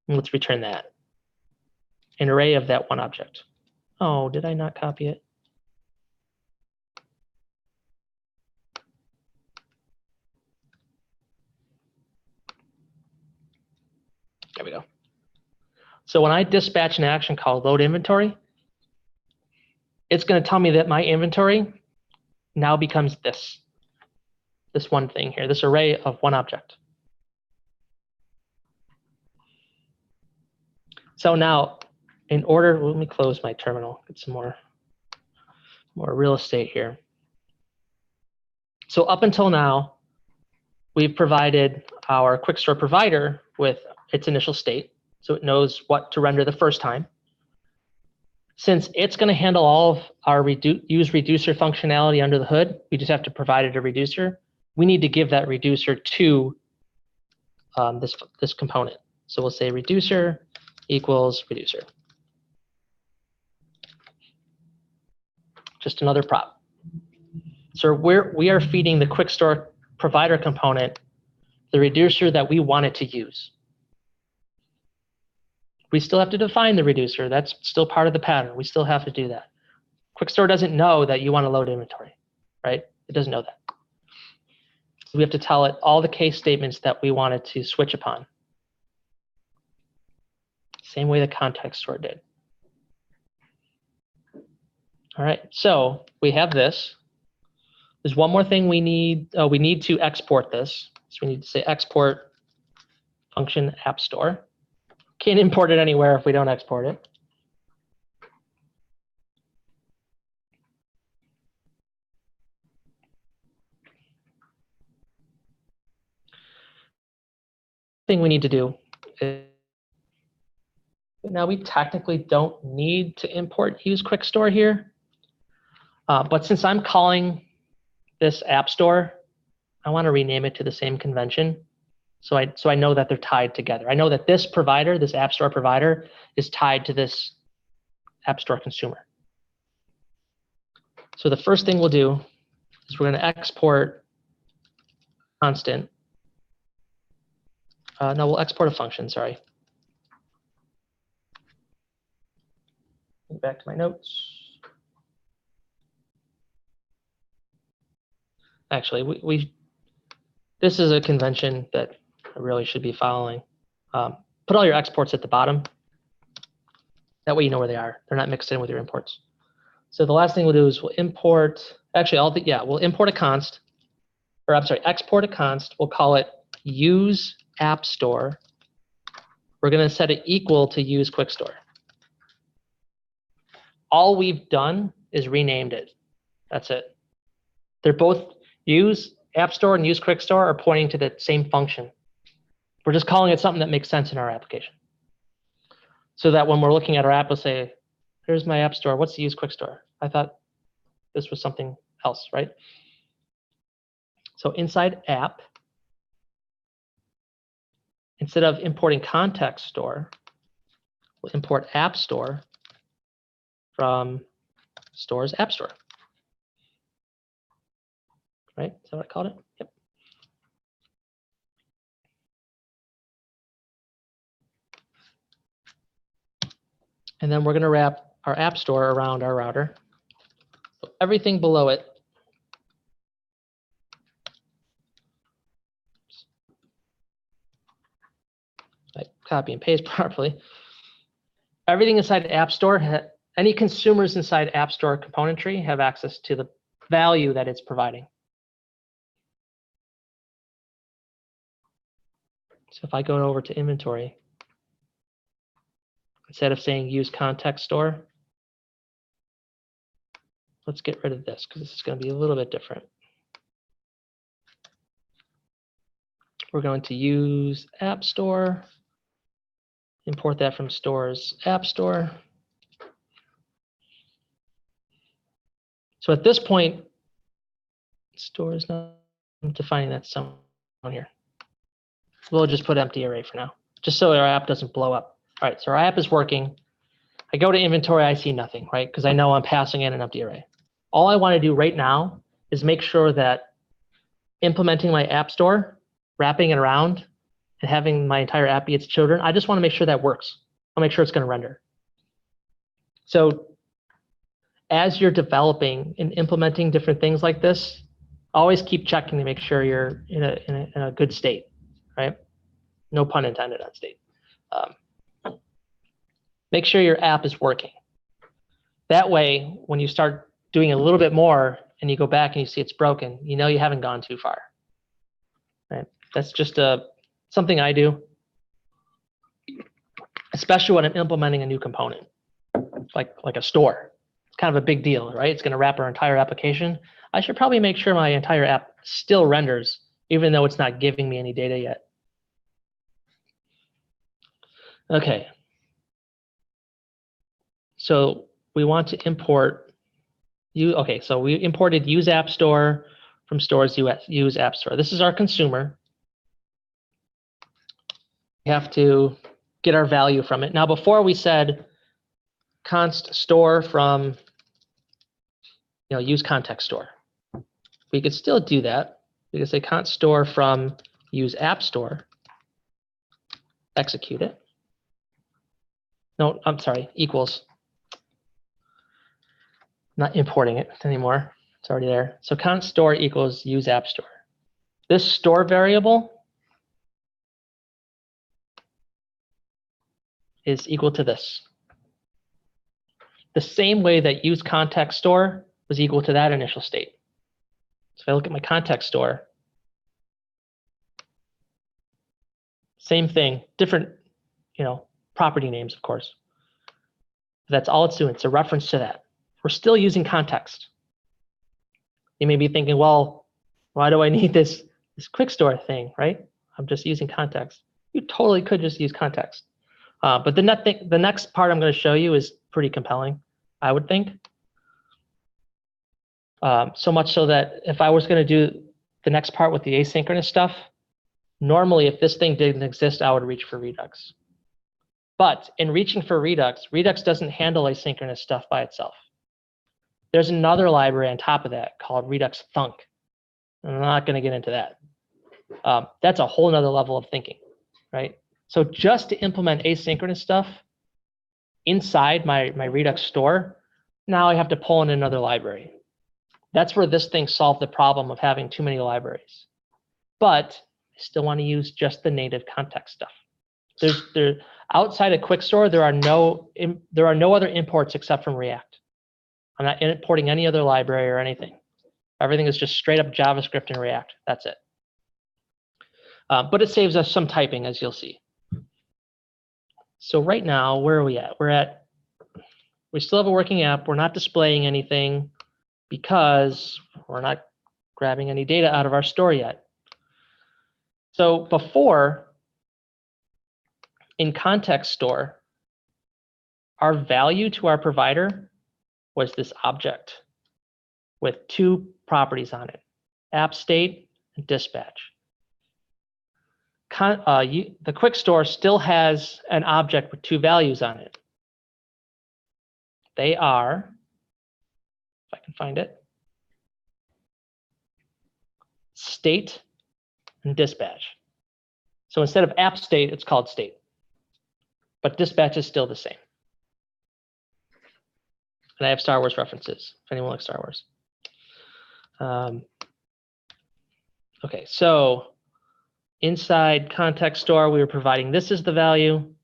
and let's return that. An array of that one object. Oh, did I not copy it? There we go. So when I dispatch an action called load inventory, it's going to tell me that my inventory now becomes this one thing here, this array of one object. So now, in order, let me close my terminal, get some more real estate here. So up until now, we've provided our quick store provider with its initial state, so it knows what to render the first time. Since it's going to handle all of our use reducer functionality under the hood, we just have to provide it a reducer. We need to give that reducer to this component. So we'll say reducer equals reducer. Just another prop. So we are feeding the quick store provider component the reducer that we want it to use. We still have to define the reducer. That's still part of the pattern. We still have to do that. Quickstore doesn't know that you want to load inventory, right? It doesn't know that. We have to tell it all the case statements that we want it to switch upon. Same way the context store did. All right, so we have this. There's one more thing we need. We need to export this. So we need to say export function app store. Can't import it anywhere if we don't export it. Thing we need to do is, now we technically don't need to import use quick store here, but since I'm calling this app store, I want to rename it to the same convention. So I know that they're tied together. I know that this provider, this app store provider, is tied to this app store consumer. So the first thing we'll do is we're going to export constant. No, we'll export a function, sorry. Back to my notes. Actually, this is a convention that I really should be following. Put all your exports at the bottom. That way you know where they are. They're not mixed in with your imports. So the last thing we'll do is we'll import, actually, we'll import a const, or I'm sorry, export a const. We'll call it use app store. We're going to set it equal to use quick store. All we've done is renamed it. That's it. They're both use app store and use quick store are pointing to the same function. We're just calling it something that makes sense in our application. So that when we're looking at our app, we'll say, here's my app store. What's the use quick store? I thought this was something else, right? So inside app, instead of importing context store, we'll import app store from store's app store. Right? Is that what I called it? Yep. And then we're going to wrap our app store around our router. So everything below it I copy and paste properly. Everything inside App Store, any consumers inside App Store componentry have access to the value that it's providing. So if I go over to inventory, instead of saying use context store, let's get rid of this because this is going to be a little bit different. We're going to use App Store, import that from store's App Store. So at this point, store is not defining that somewhere here. We'll just put empty array for now, just so our app doesn't blow up. All right, so our app is working. I go to inventory, I see nothing, right? Because I know I'm passing in an empty array. All I want to do right now is make sure that implementing my app store, wrapping it around, and having my entire app be its children, I just want to make sure that works. I'll make sure it's going to render. So as you're developing and implementing different things like this, always keep checking to make sure you're in a good state, right? No pun intended on state. Make sure your app is working. That way, when you start doing a little bit more and you go back and you see it's broken, you know you haven't gone too far, right? That's just something I do, especially when I'm implementing a new component, like a store. It's kind of a big deal, right? It's going to wrap our entire application. I should probably make sure my entire app still renders, even though it's not giving me any data yet. Okay. So we want to import okay, so we imported use app store from stores use app store. This is our consumer. We have to get our value from it. Now, before we said const store from use context store. We could still do that. We could say const store from use app store, execute it. No, I'm sorry, equals. Not importing it anymore. It's already there. So const store equals use app store. This store variable is equal to this. The same way that use context store was equal to that initial state. So if I look at my context store, same thing, different, property names, of course. That's all it's doing. It's a reference to that. We're still using context. You may be thinking, well, why do I need this quick store thing, right? I'm just using context. You totally could just use context. But the next part I'm going to show you is pretty compelling, I would think. So much so that if I was going to do the next part with the asynchronous stuff, normally if this thing didn't exist, I would reach for Redux. But in reaching for Redux, Redux doesn't handle asynchronous stuff by itself. There's another library on top of that called Redux Thunk. I'm not going to get into that. That's a whole nother level of thinking, right? So just to implement asynchronous stuff inside my Redux store, now I have to pull in another library. That's where this thing solved the problem of having too many libraries. But I still want to use just the native context stuff. Outside of Quickstore, there are no other imports except from React. I'm not importing any other library or anything. Everything is just straight up JavaScript and React. That's it. But it saves us some typing, as you'll see. So right now, where are we at? We still have a working app. We're not displaying anything because we're not grabbing any data out of our store yet. So before, in context store, our value to our provider was this object with two properties on it, app state and dispatch. The quick store still has an object with two values on it. They are, if I can find it, state and dispatch. So instead of app state, it's called state. But dispatch is still the same. And I have Star Wars references, if anyone likes Star Wars. Okay, so inside context store, we were providing this is the value.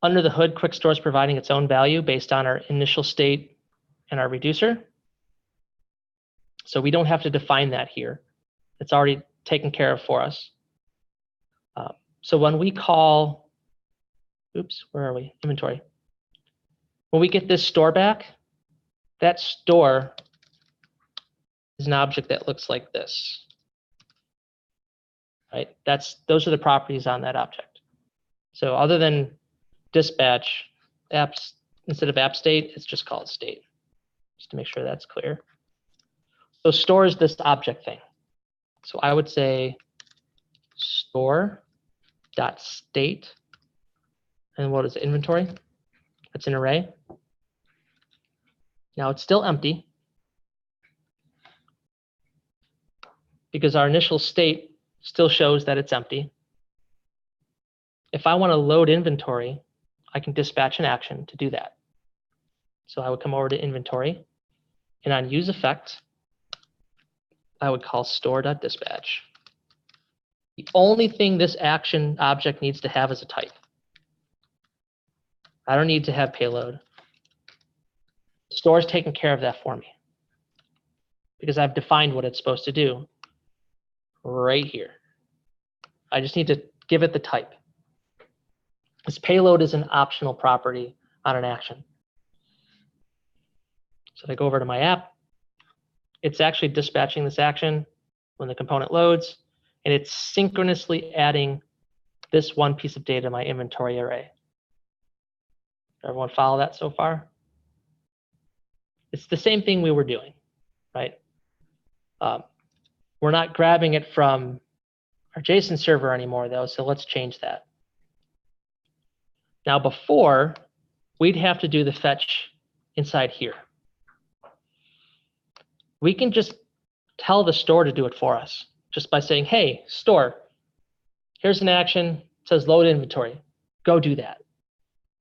Under the hood, Quick Store is providing its own value based on our initial state and our reducer. So we don't have to define that here. It's already taken care of for us. So when we call, oops, where are we? Inventory. When we get this store back, that store is an object that looks like this. Right? Those are the properties on that object. So other than dispatch, apps, instead of app state, it's just called state, just to make sure that's clear. So store is this object thing. So I would say store.state, and what is it, inventory? That's an array. Now it's still empty because our initial state still shows that it's empty. If I want to load inventory, I can dispatch an action to do that. So I would come over to inventory, and on use effect, I would call store.dispatch. The only thing this action object needs to have is a type. I don't need to have payload. Store is taking care of that for me because I've defined what it's supposed to do right here. I just need to give it the type. This payload is an optional property on an action. So I go over to my app. It's actually dispatching this action when the component loads, and it's synchronously adding this one piece of data to my inventory array. Everyone follow that so far? It's the same thing we were doing, right? We're not grabbing it from our JSON server anymore, though, so let's change that. Now, before, we'd have to do the fetch inside here. We can just tell the store to do it for us just by saying, hey, store, here's an action, it says load inventory. Go do that.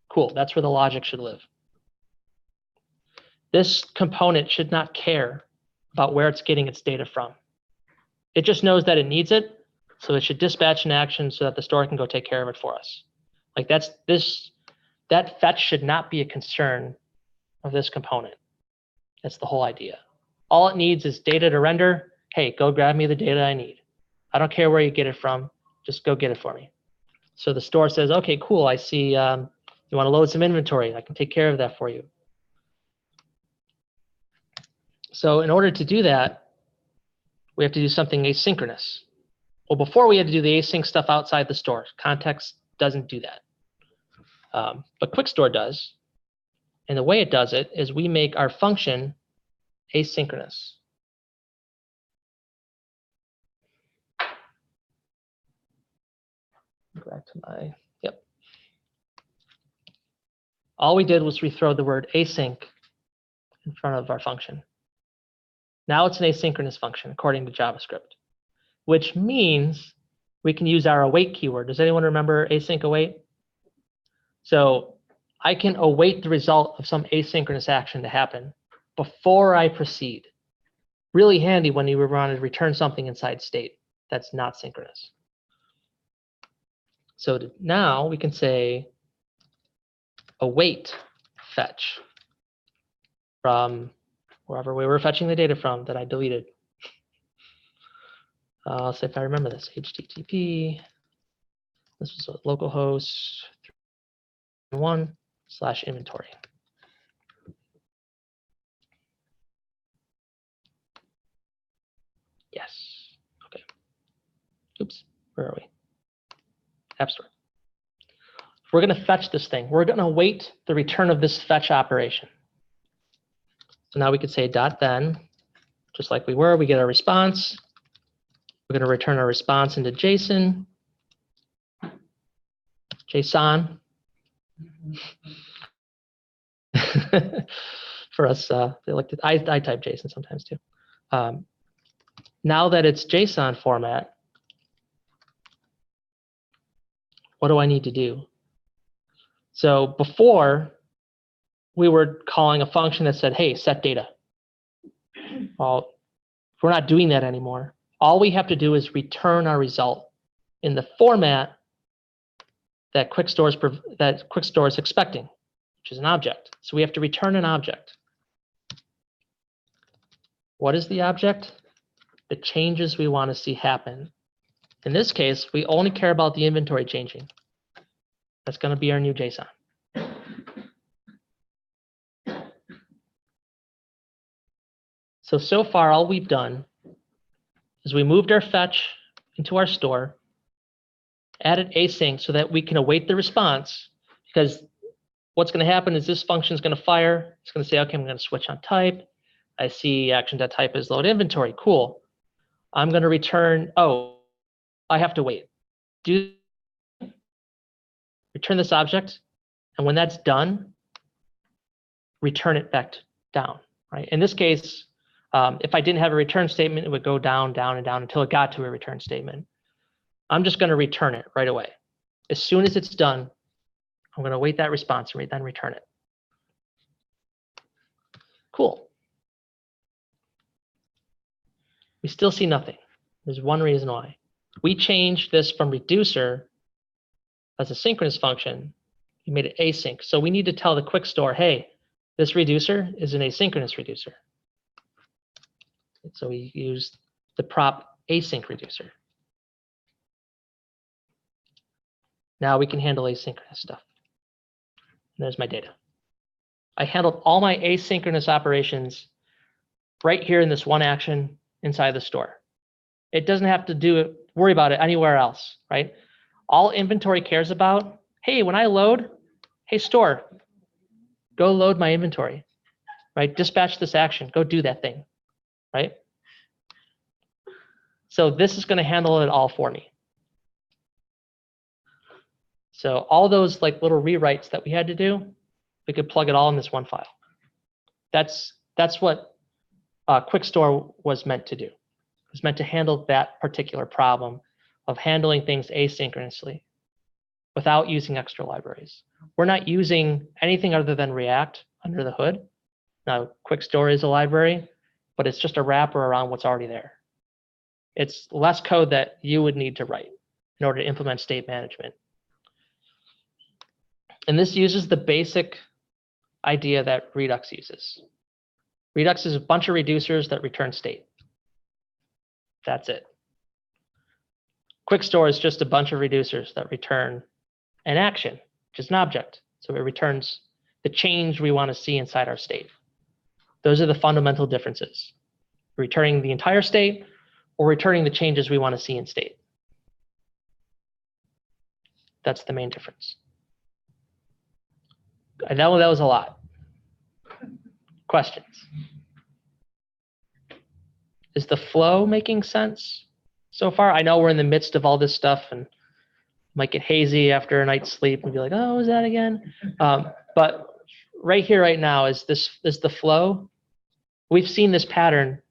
Cool, that's where the logic should live. This component should not care about where it's getting its data from. It just knows that it needs it, so it should dispatch an action so that the store can go take care of it for us. Like that fetch should not be a concern of this component. That's the whole idea. All it needs is data to render. Hey, go grab me the data I need. I don't care where you get it from, just go get it for me. So the store says, okay, cool, I see you want to load some inventory. I can take care of that for you. So in order to do that, we have to do something asynchronous. Well, before we had to do the async stuff outside the store. Context doesn't do that. But QuickStore does. And the way it does it is we make our function asynchronous. Go back to my, yep. All we did was we throw the word async in front of our function. Now it's an asynchronous function according to JavaScript, which means we can use our await keyword. Does anyone remember async await? So I can await the result of some asynchronous action to happen before I proceed. Really handy when you want to return something inside state that's not synchronous. So now we can say await fetch from wherever we were fetching the data from that I deleted. I'll see if I remember this. HTTP. This was localhost 1/inventory. Yes. Okay. Oops. Where are we? App Store. We're going to fetch this thing. We're going to await the return of this fetch operation. So now we could say dot then, just like we were. We get our response. We're going to return our response into JSON. For us, they like to, I type JSON sometimes too. Now that it's JSON format, what do I need to do? So before, we were calling a function that said, hey, set data. Well, we're not doing that anymore. All we have to do is return our result in the format that QuickStore is expecting, which is an object. So we have to return an object. What is the object? The changes we want to see happen. In this case, we only care about the inventory changing. That's going to be our new JSON. So far, all we've done is we moved our fetch into our store, added async so that we can await the response, because what's going to happen is this function is going to fire. It's going to say, okay, I'm going to switch on type. I see action.type is load inventory. Cool. I'm going to return, oh, I have to wait. Return this object, and when that's done, return it back down, right? In this case, if I didn't have a return statement, it would go down, down, and down until it got to a return statement. I'm just going to return it right away. As soon as it's done, I'm going to wait that response and then return it. Cool. We still see nothing. There's one reason why. We changed this from reducer as a synchronous function. We made it async. So we need to tell the quick store, hey, this reducer is an asynchronous reducer. So we use the prop async reducer. Now we can handle asynchronous stuff. And there's my data. I handled all my asynchronous operations right here in this one action inside the store. It doesn't have to worry about it anywhere else, right? All inventory cares about, hey, when I load, hey, store, go load my inventory, right? Dispatch this action, go do that thing, right? So this is going to handle it all for me. So all those like little rewrites that we had to do, we could plug it all in this one file. That's what Quick Store was meant to do. It was meant to handle that particular problem of handling things asynchronously without using extra libraries. We're not using anything other than React under the hood. Now, Quick Store is a library, but it's just a wrapper around what's already there. It's less code that you would need to write in order to implement state management. And this uses the basic idea that Redux uses. Redux is a bunch of reducers that return state. That's it. Quick Store is just a bunch of reducers that return an action, which is an object. So it returns the change we want to see inside our state. Those are the fundamental differences. Returning the entire state or returning the changes we want to see in state. That's the main difference. I know that was a lot. Questions? Is the flow making sense so far? I know we're in the midst of all this stuff and might get hazy after a night's sleep and be like, oh, is that again? But right here, right now, is the flow. We've seen this pattern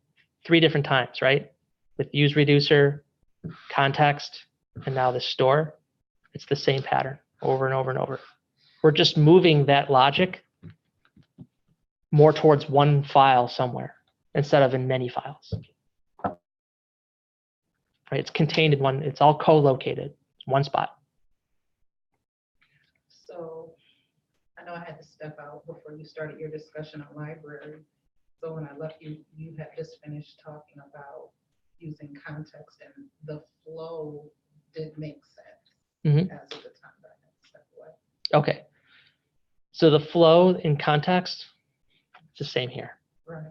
3 different times, right? With use reducer, context, and now the store. It's the same pattern over and over and over. We're just moving that logic more towards one file somewhere instead of in many files. Right? It's contained in one, it's all co-located, one spot. So I know I had to step out before you started your discussion on library. So when I left you, you had just finished talking about using context, and the flow did make sense as of the time that I had to step away. Okay. So the flow in context, it's the same here. Right.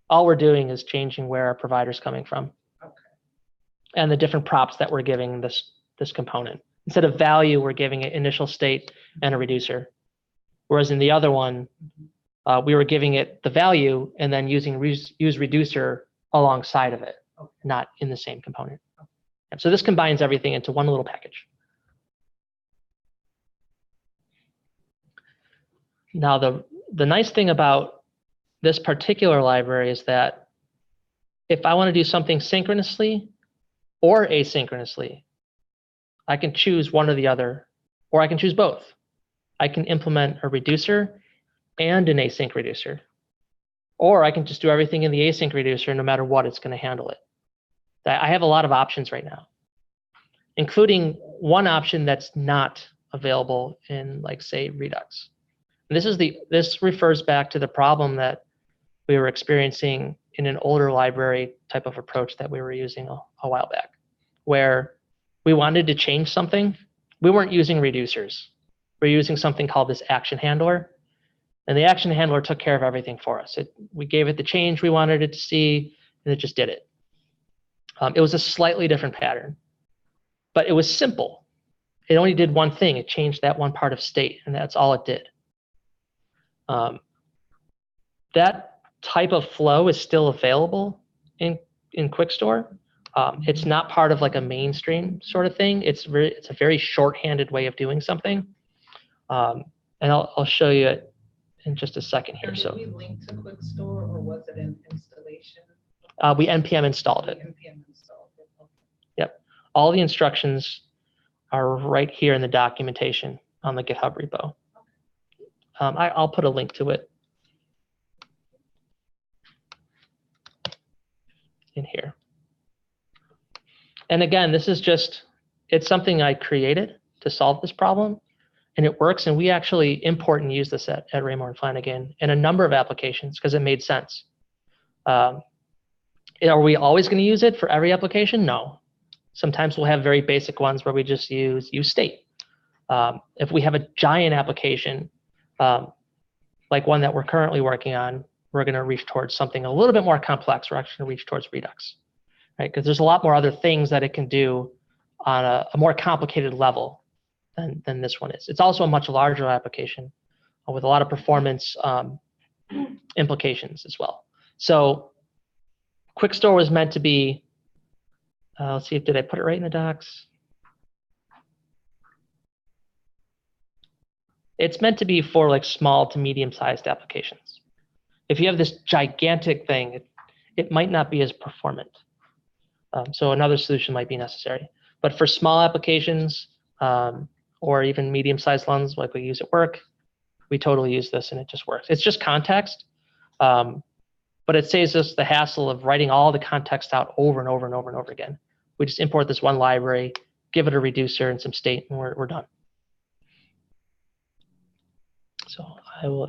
All we're doing is changing where our provider's coming from. Okay. And the different props that we're giving this component. Instead of value, we're giving it initial state and a reducer. Whereas in the other one, we were giving it the value and then using use reducer alongside of it, not in the same component. And so this combines everything into one little package. Now, the nice thing about this particular library is that if I want to do something synchronously or asynchronously, I can choose one or the other, or I can choose both. I can implement a reducer and an async reducer, or I can just do everything in the async reducer no matter what, it's going to handle it. I have a lot of options right now, including one option that's not available in, like, say, Redux. And this refers back to the problem that we were experiencing in an older library type of approach that we were using a while back, where we wanted to change something. We weren't using reducers. We're using something called this action handler. And the action handler took care of everything for us. We gave it the change we wanted it to see, and it just did it. It was a slightly different pattern, but it was simple. It only did one thing. It changed that one part of state, and that's all it did. That type of flow is still available in Quick Store. It's not part of like a mainstream sort of thing. It's a very shorthanded way of doing something. And I'll show you it in just a second here. And So did we link to Quick Store, or was it an installation? we npm installed it. NPM installed it. Okay. Yep. All the instructions are right here in the documentation on the GitHub repo. I'll put a link to it. in here. And again, this is just, it's something I created to solve this problem, and it works. And we actually import and use this at Raymore and Flanagan in a number of applications because it made sense. Are we always going to use it for every application? No. Sometimes we'll have very basic ones where we just use state. If we have a giant application, like one that we're currently working on, we're going to reach towards something a little bit more complex. We're actually going to reach towards Redux, right? Because there's a lot more other things that it can do on a more complicated level than this one is. It's also a much larger application with a lot of performance implications as well. So Quick Store was meant to be, let's see, did I put it right in the docs? It's meant to be for like small to medium-sized applications. If you have this gigantic thing, it might not be as performant. So another solution might be necessary. But for small applications or even medium-sized ones like we use at work, we totally use this and it just works. It's just context, but it saves us the hassle of writing all the context out over and over and over and over again. We just import this one library, give it a reducer and some state, and we're done. So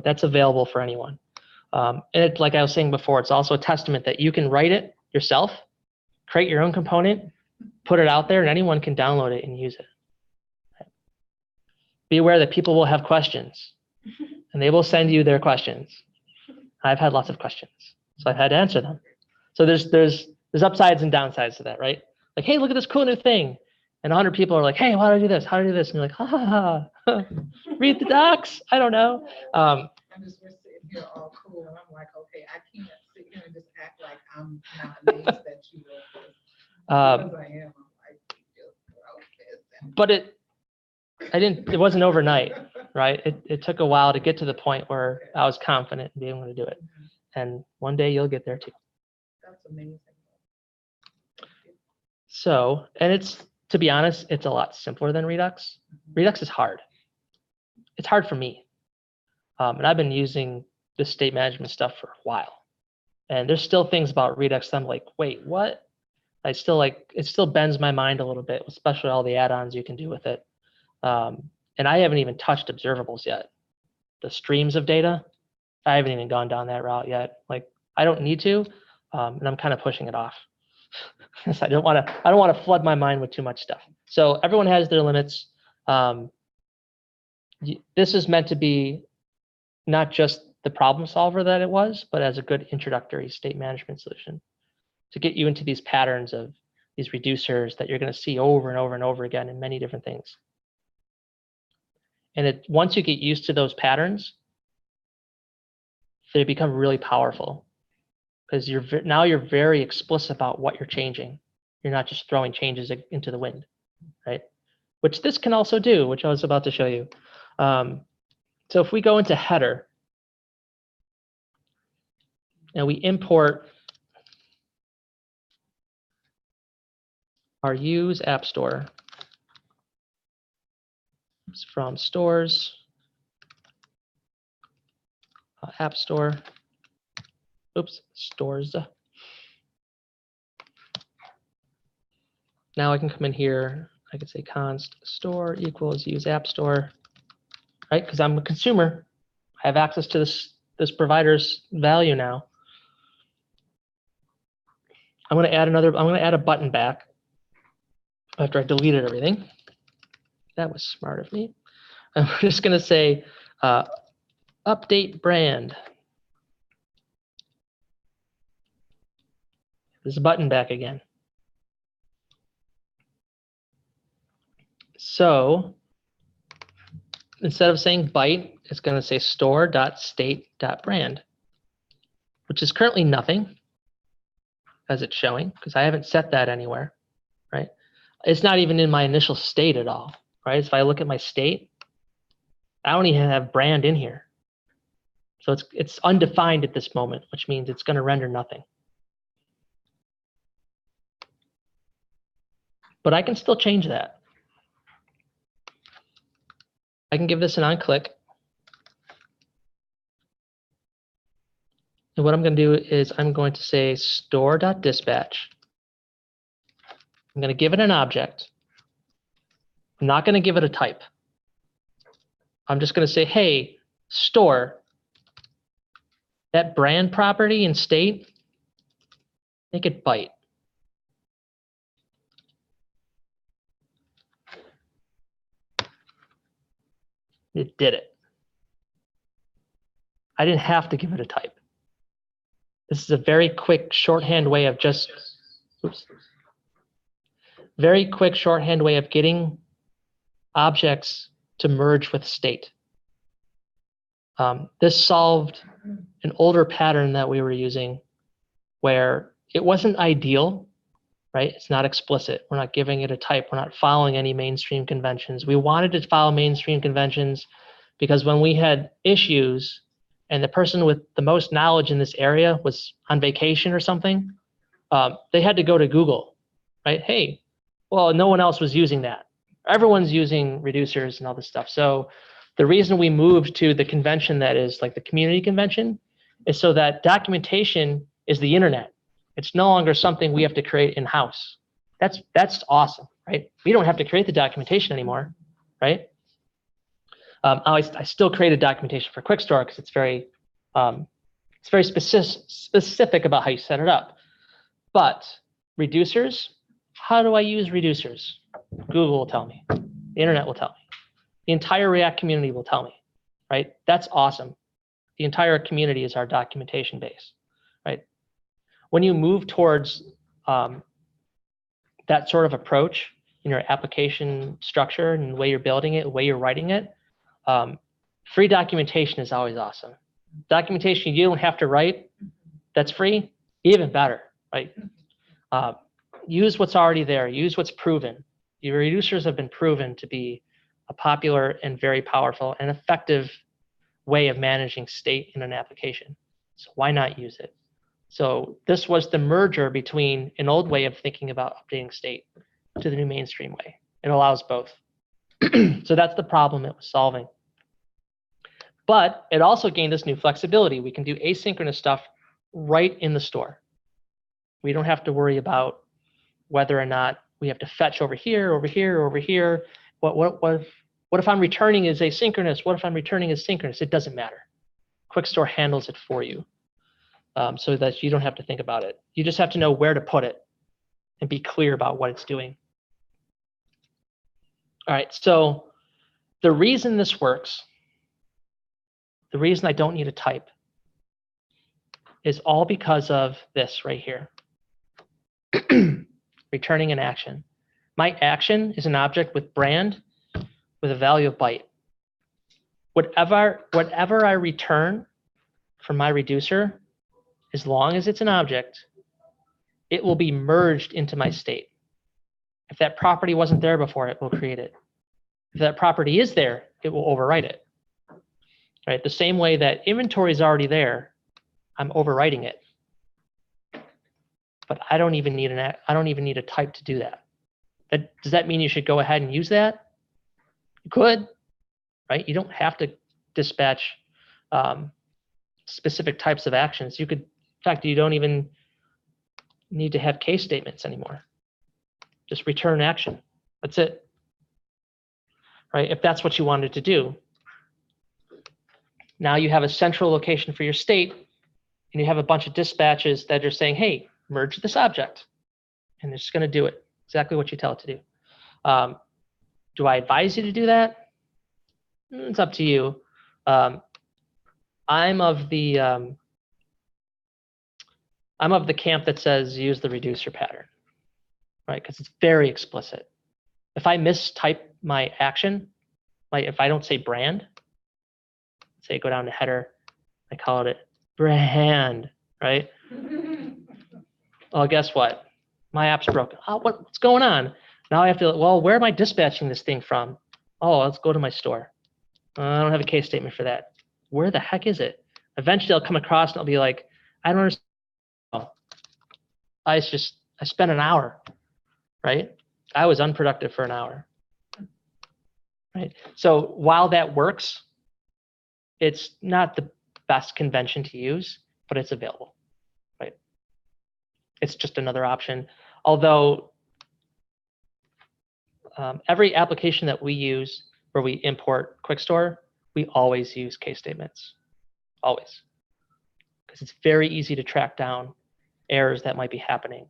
that's available for anyone. And like I was saying before, it's also a testament that you can write it yourself, create your own component, put it out there, and anyone can download it and use it. Be aware that people will have questions, and they will send you their questions. I've had lots of questions, so I've had to answer them. So there's upsides and downsides to that, right? Like, hey, look at this cool new thing. And 100 people are like, hey, how do I do this? How do I do this? And you're like, ha, ha, ha. Read the docs. I don't know. I'm just, we're sitting here all cool, and I'm like, okay, I can't sit here and just act like I'm not amazed that you wrote this. Because I am. I'm like, you just wrote this. But it wasn't overnight, right? It took a while to get to the point where I was confident in being able to do it. And one day you'll get there too. That's amazing. So, and to be honest, it's a lot simpler than Redux. Redux is hard. It's hard for me. And I've been using this state management stuff for a while. And there's still things about Redux that I'm like, wait, what? It still bends my mind a little bit, especially all the add-ons you can do with it. And I haven't even touched observables yet. The streams of data, I haven't even gone down that route yet. Like, I don't need to, and I'm kind of pushing it off. So I don't want to flood my mind with too much stuff. So everyone has their limits. This is meant to be not just the problem solver that it was, but as a good introductory state management solution to get you into these patterns of these reducers that you're going to see over and over and over again in many different things. And once you get used to those patterns, they become really powerful because now you're very explicit about what you're changing. You're not just throwing changes into the wind, right? Which this can also do, which I was about to show you. So if we go into header and we import our use app store from stores, app store, stores. Now I can come in here, I can say const store equals use app store, right? Because I'm a consumer. I have access to this provider's value now. I'm going to add a button back after I deleted everything. That was smart of me. I'm just going to say update brand. There's a button back again. So instead of saying byte, it's going to say store.state.brand, which is currently nothing as it's showing because I haven't set that anywhere, right? It's not even in my initial state at all, right? So if I look at my state, I don't even have brand in here. So it's undefined at this moment, which means it's going to render nothing. But I can still change that. I can give this an on-click. And what I'm going to do is I'm going to say store.dispatch. I'm going to give it an object. I'm not going to give it a type. I'm just going to say, hey, store that brand property and state, make it byte. It did it. I didn't have to give it a type. This is a very quick shorthand way of just, very quick shorthand way of getting objects to merge with state. This solved an older pattern that we were using where it wasn't ideal, right? It's not explicit. We're not giving it a type. We're not following any mainstream conventions. We wanted to follow mainstream conventions because when we had issues and the person with the most knowledge in this area was on vacation or something, they had to go to Google, right? Hey, well, no one else was using that. Everyone's using reducers and all this stuff. So the reason we moved to the convention that is like the community convention is so that documentation is the internet. It's no longer something we have to create in-house. That's awesome, right? We don't have to create the documentation anymore, right? I still created documentation for Quickstore because it's very specific about how you set it up. But reducers, how do I use reducers? Google will tell me. The internet will tell me. The entire React community will tell me, right? That's awesome. The entire community is our documentation base, right? When you move towards that sort of approach in your application structure and the way you're building it, the way you're writing it, free documentation is always awesome. Documentation you don't have to write, that's free, even better, right? Use what's already there, use what's proven. Your reducers have been proven to be a popular and very powerful and effective way of managing state in an application. So why not use it? So this was the merger between an old way of thinking about updating state to the new mainstream way. It allows both. So that's the problem it was solving. But it also gained this new flexibility. We can do asynchronous stuff right in the store. We don't have to worry about whether or not we have to fetch over here, over here, over here. What if I'm returning is asynchronous? What if I'm returning is synchronous? It doesn't matter. Quickstore handles it for you so that you don't have to think about it. You just have to know where to put it and be clear about what it's doing. All right, so the reason this works, the reason I don't need a type is all because of this right here. Returning an action. My action is an object with brand with a value of byte. Whatever I return from my reducer, as long as it's an object, it will be merged into my state. If that property wasn't there before, it will create it. If that property is there, it will overwrite it. Right? The same way that inventory is already there, I'm overwriting it. But I don't even need a type to do that. Does that mean you should go ahead and use that? You could, right? You don't have to dispatch specific types of actions. You could, in fact, you don't even need to have case statements anymore. Just return action. That's it. Right? If that's what you wanted to do. Now you have a central location for your state, and you have a bunch of dispatches that are saying, hey, merge this object. And it's going to do it. Exactly what you tell it to do. Do I advise you to do that? It's up to you. I'm of the camp that says use the reducer pattern, right? Because it's very explicit. If I mistype my action, like if I don't say brand, say go down to header, I call it brand, right? Well, guess what? My app's broken. Oh, what's going on? Now I have to, well, where am I dispatching this thing from? Oh, let's go to my store. I don't have a case statement for that. Where the heck is it? Eventually I'll come across and I'll be like, I don't understand. Oh, I spent an hour, right? I was unproductive for an hour, right? So while that works, it's not the best convention to use. but it's available, right? It's just another option. Although every application that we use where we import Quickstore, we always use case statements, always, because it's very easy to track down errors that might be happening.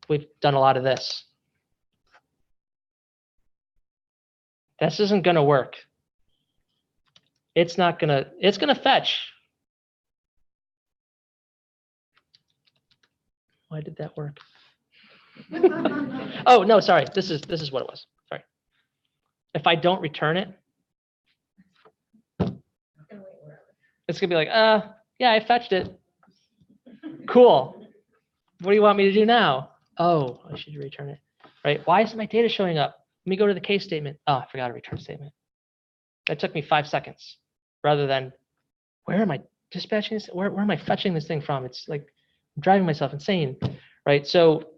We've done a lot of this. This isn't going to work. It's not going to, it's going to fetch. Why did that work? Oh, no, sorry. This is what it was. Sorry. If I don't return it, it's going to be like, yeah, I fetched it. Cool. What do you want me to do now? Oh, I should return it, right? Why isn't my data showing up? Let me go to the case statement. Oh, I forgot a return statement. That took me 5 seconds rather than, where am I dispatching this? Where am I fetching this thing from? It's like I'm driving myself insane, right? So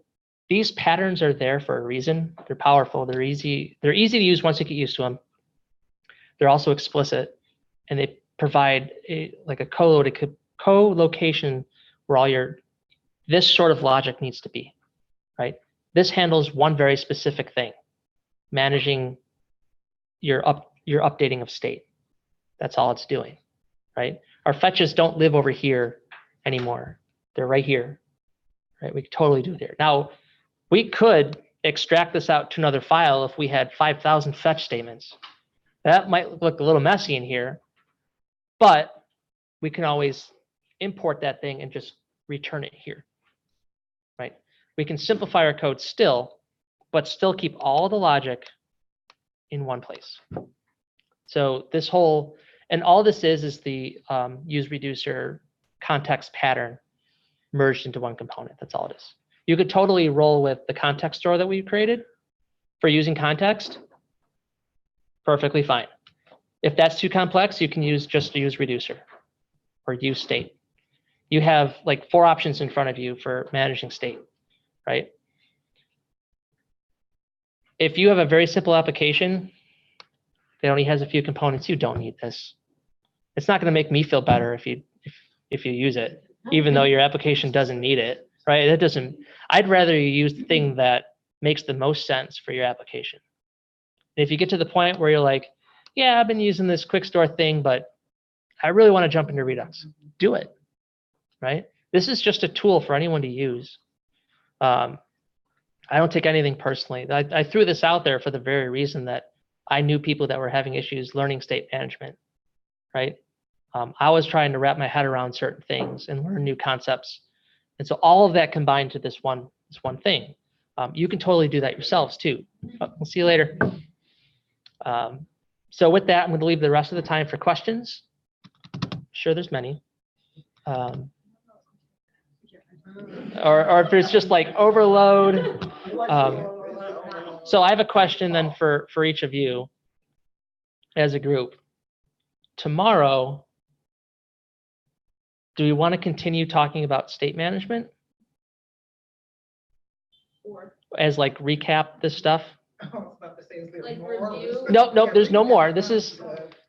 these patterns are there for a reason. They're powerful. They're easy to use once you get used to them. They're also explicit, and they provide a co-location where all this sort of logic needs to be, right? This handles one very specific thing, managing your updating of state. That's all it's doing, right? Our fetches don't live over here anymore. They're right here, right? We could totally do it there. Now, we could extract this out to another file if we had 5,000 fetch statements. That might look a little messy in here, but we can always import that thing and just return it here, right? We can simplify our code still, but still keep all the logic in one place. So this whole, and all this is the use reducer context pattern merged into one component. That's all it is. You could totally roll with the context store that we created for using context. Perfectly fine. If that's too complex, you can just use reducer or use state. You have like 4 options in front of you for managing state, right? If you have a very simple application that only has a few components, you don't need this. It's not going to make me feel better if you use it, even though your application doesn't need it, right? It doesn't. I'd rather you use the thing that makes the most sense for your application. And if you get to the point where you're like, yeah, I've been using this Quickstore thing, but I really want to jump into Redux, do it, right? This is just a tool for anyone to use. I don't take anything personally. I threw this out there for the very reason that I knew people that were having issues learning state management, right? I was trying to wrap my head around certain things and learn new concepts. And so all of that combined to this one thing. You can totally do that yourselves too. We'll see you later. So with that, I'm going to leave the rest of the time for questions. I'm sure there's many. Or if there's just like overload. So I have a question then for each of you as a group. Tomorrow, do we want to continue talking about state management? Or, As like recap this stuff? I was about to say, is there Like more? review? Nope, there's no more. This is,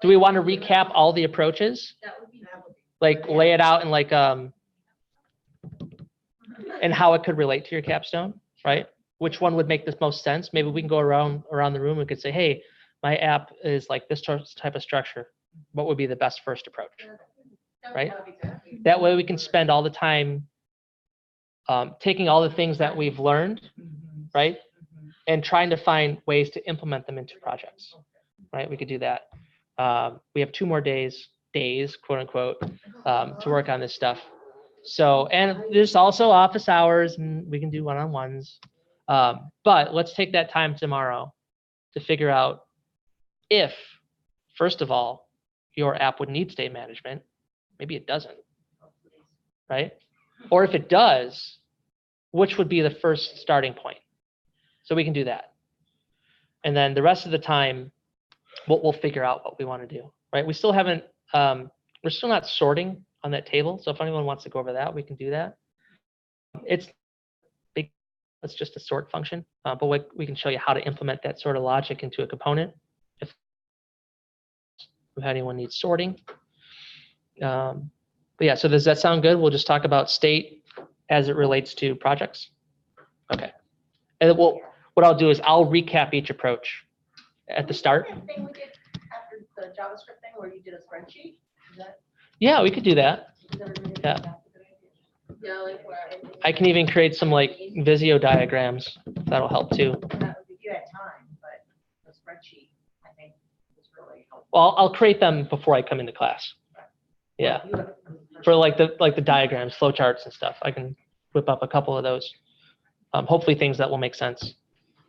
do we want to recap all the approaches? That would be. Like lay it out in like, and how it could relate to your capstone, right? Which one would make the most sense? Maybe we can go around the room and could say, hey, my app is like this type of structure. What would be the best first approach, right? That way we can spend all the time taking all the things that we've learned, right? And trying to find ways to implement them into projects, right? We could do that. We have 2 more days, quote unquote, to work on this stuff. So, and there's also office hours and we can do one-on-ones. But let's take that time tomorrow to figure out if, first of all, your app would need state management. Maybe it doesn't, right? Or if it does, which would be the first starting point? So we can do that. And then the rest of the time, we'll figure out what we want to do, right? We still haven't, we're still not sorting on that table. So if anyone wants to go over that, we can do that. It's big, it's just a sort function, but we can show you how to implement that sort of logic into a component. If anyone needs sorting. But But yeah, so does that sound good? We'll just talk about state as it relates to projects. Okay. And what I'll do is I'll recap each approach at the start. That thing we did after the JavaScript thing where you did a spreadsheet? Is that? Yeah, we could do that. is everybody- Yeah. that's a good idea? Yeah, like where. I can even create some like Visio diagrams. That'll help too. That would be, if you had time, but the spreadsheet, I think, was really helpful. Well, I'll create them before I come into class. Yeah, You have- for like the diagrams, flowcharts and stuff. I can whip up a couple of those. Hopefully things that will make sense.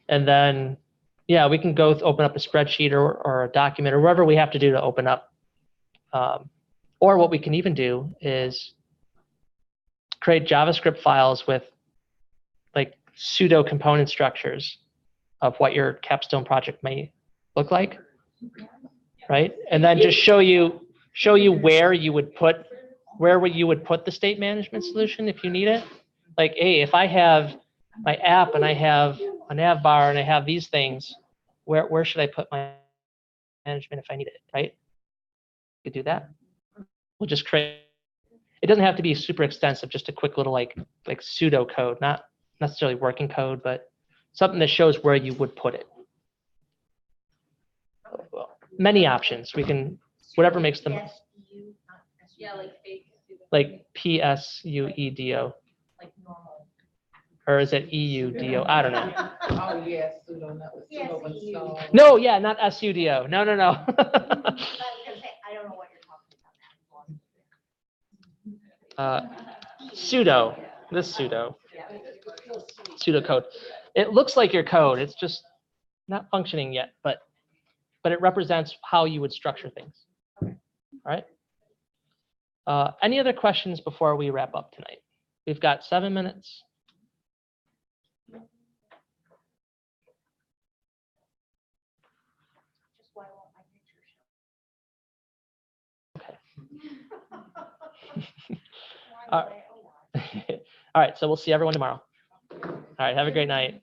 And then, yeah, we can go open up a spreadsheet or a document or whatever we have to do to open up. Or what we can even do is create JavaScript files with like pseudo component structures of what your capstone project may look like, right? And then just show you where you would put the state management solution if you need it. Like, hey, if I have my app and I have a nav bar and I have these things, where should I put my management if I need it, right? You could do that. We'll just create. It doesn't have to be super extensive, just a quick little like pseudo code, not necessarily working code, but something that shows where you would put it. Well, many options. We can, whatever makes them, PSU, not SU, Yeah, like fake. like PSUEDO, like normal. or is it EUDO? I don't know. Oh, yes, pseudo, that was Yes, pseudo you. installed. No, yeah, not SUDO. No. I was gonna say, I don't know what you're talking about now. Pseudo, this pseudo Yeah. code. It looks like your code. It's just not functioning yet, but it represents how you would structure things. All right. Any other questions before we wrap up tonight? We've got 7 minutes. Just why won't my picture show? All right. All right, so we'll see everyone tomorrow. All right, have a great night.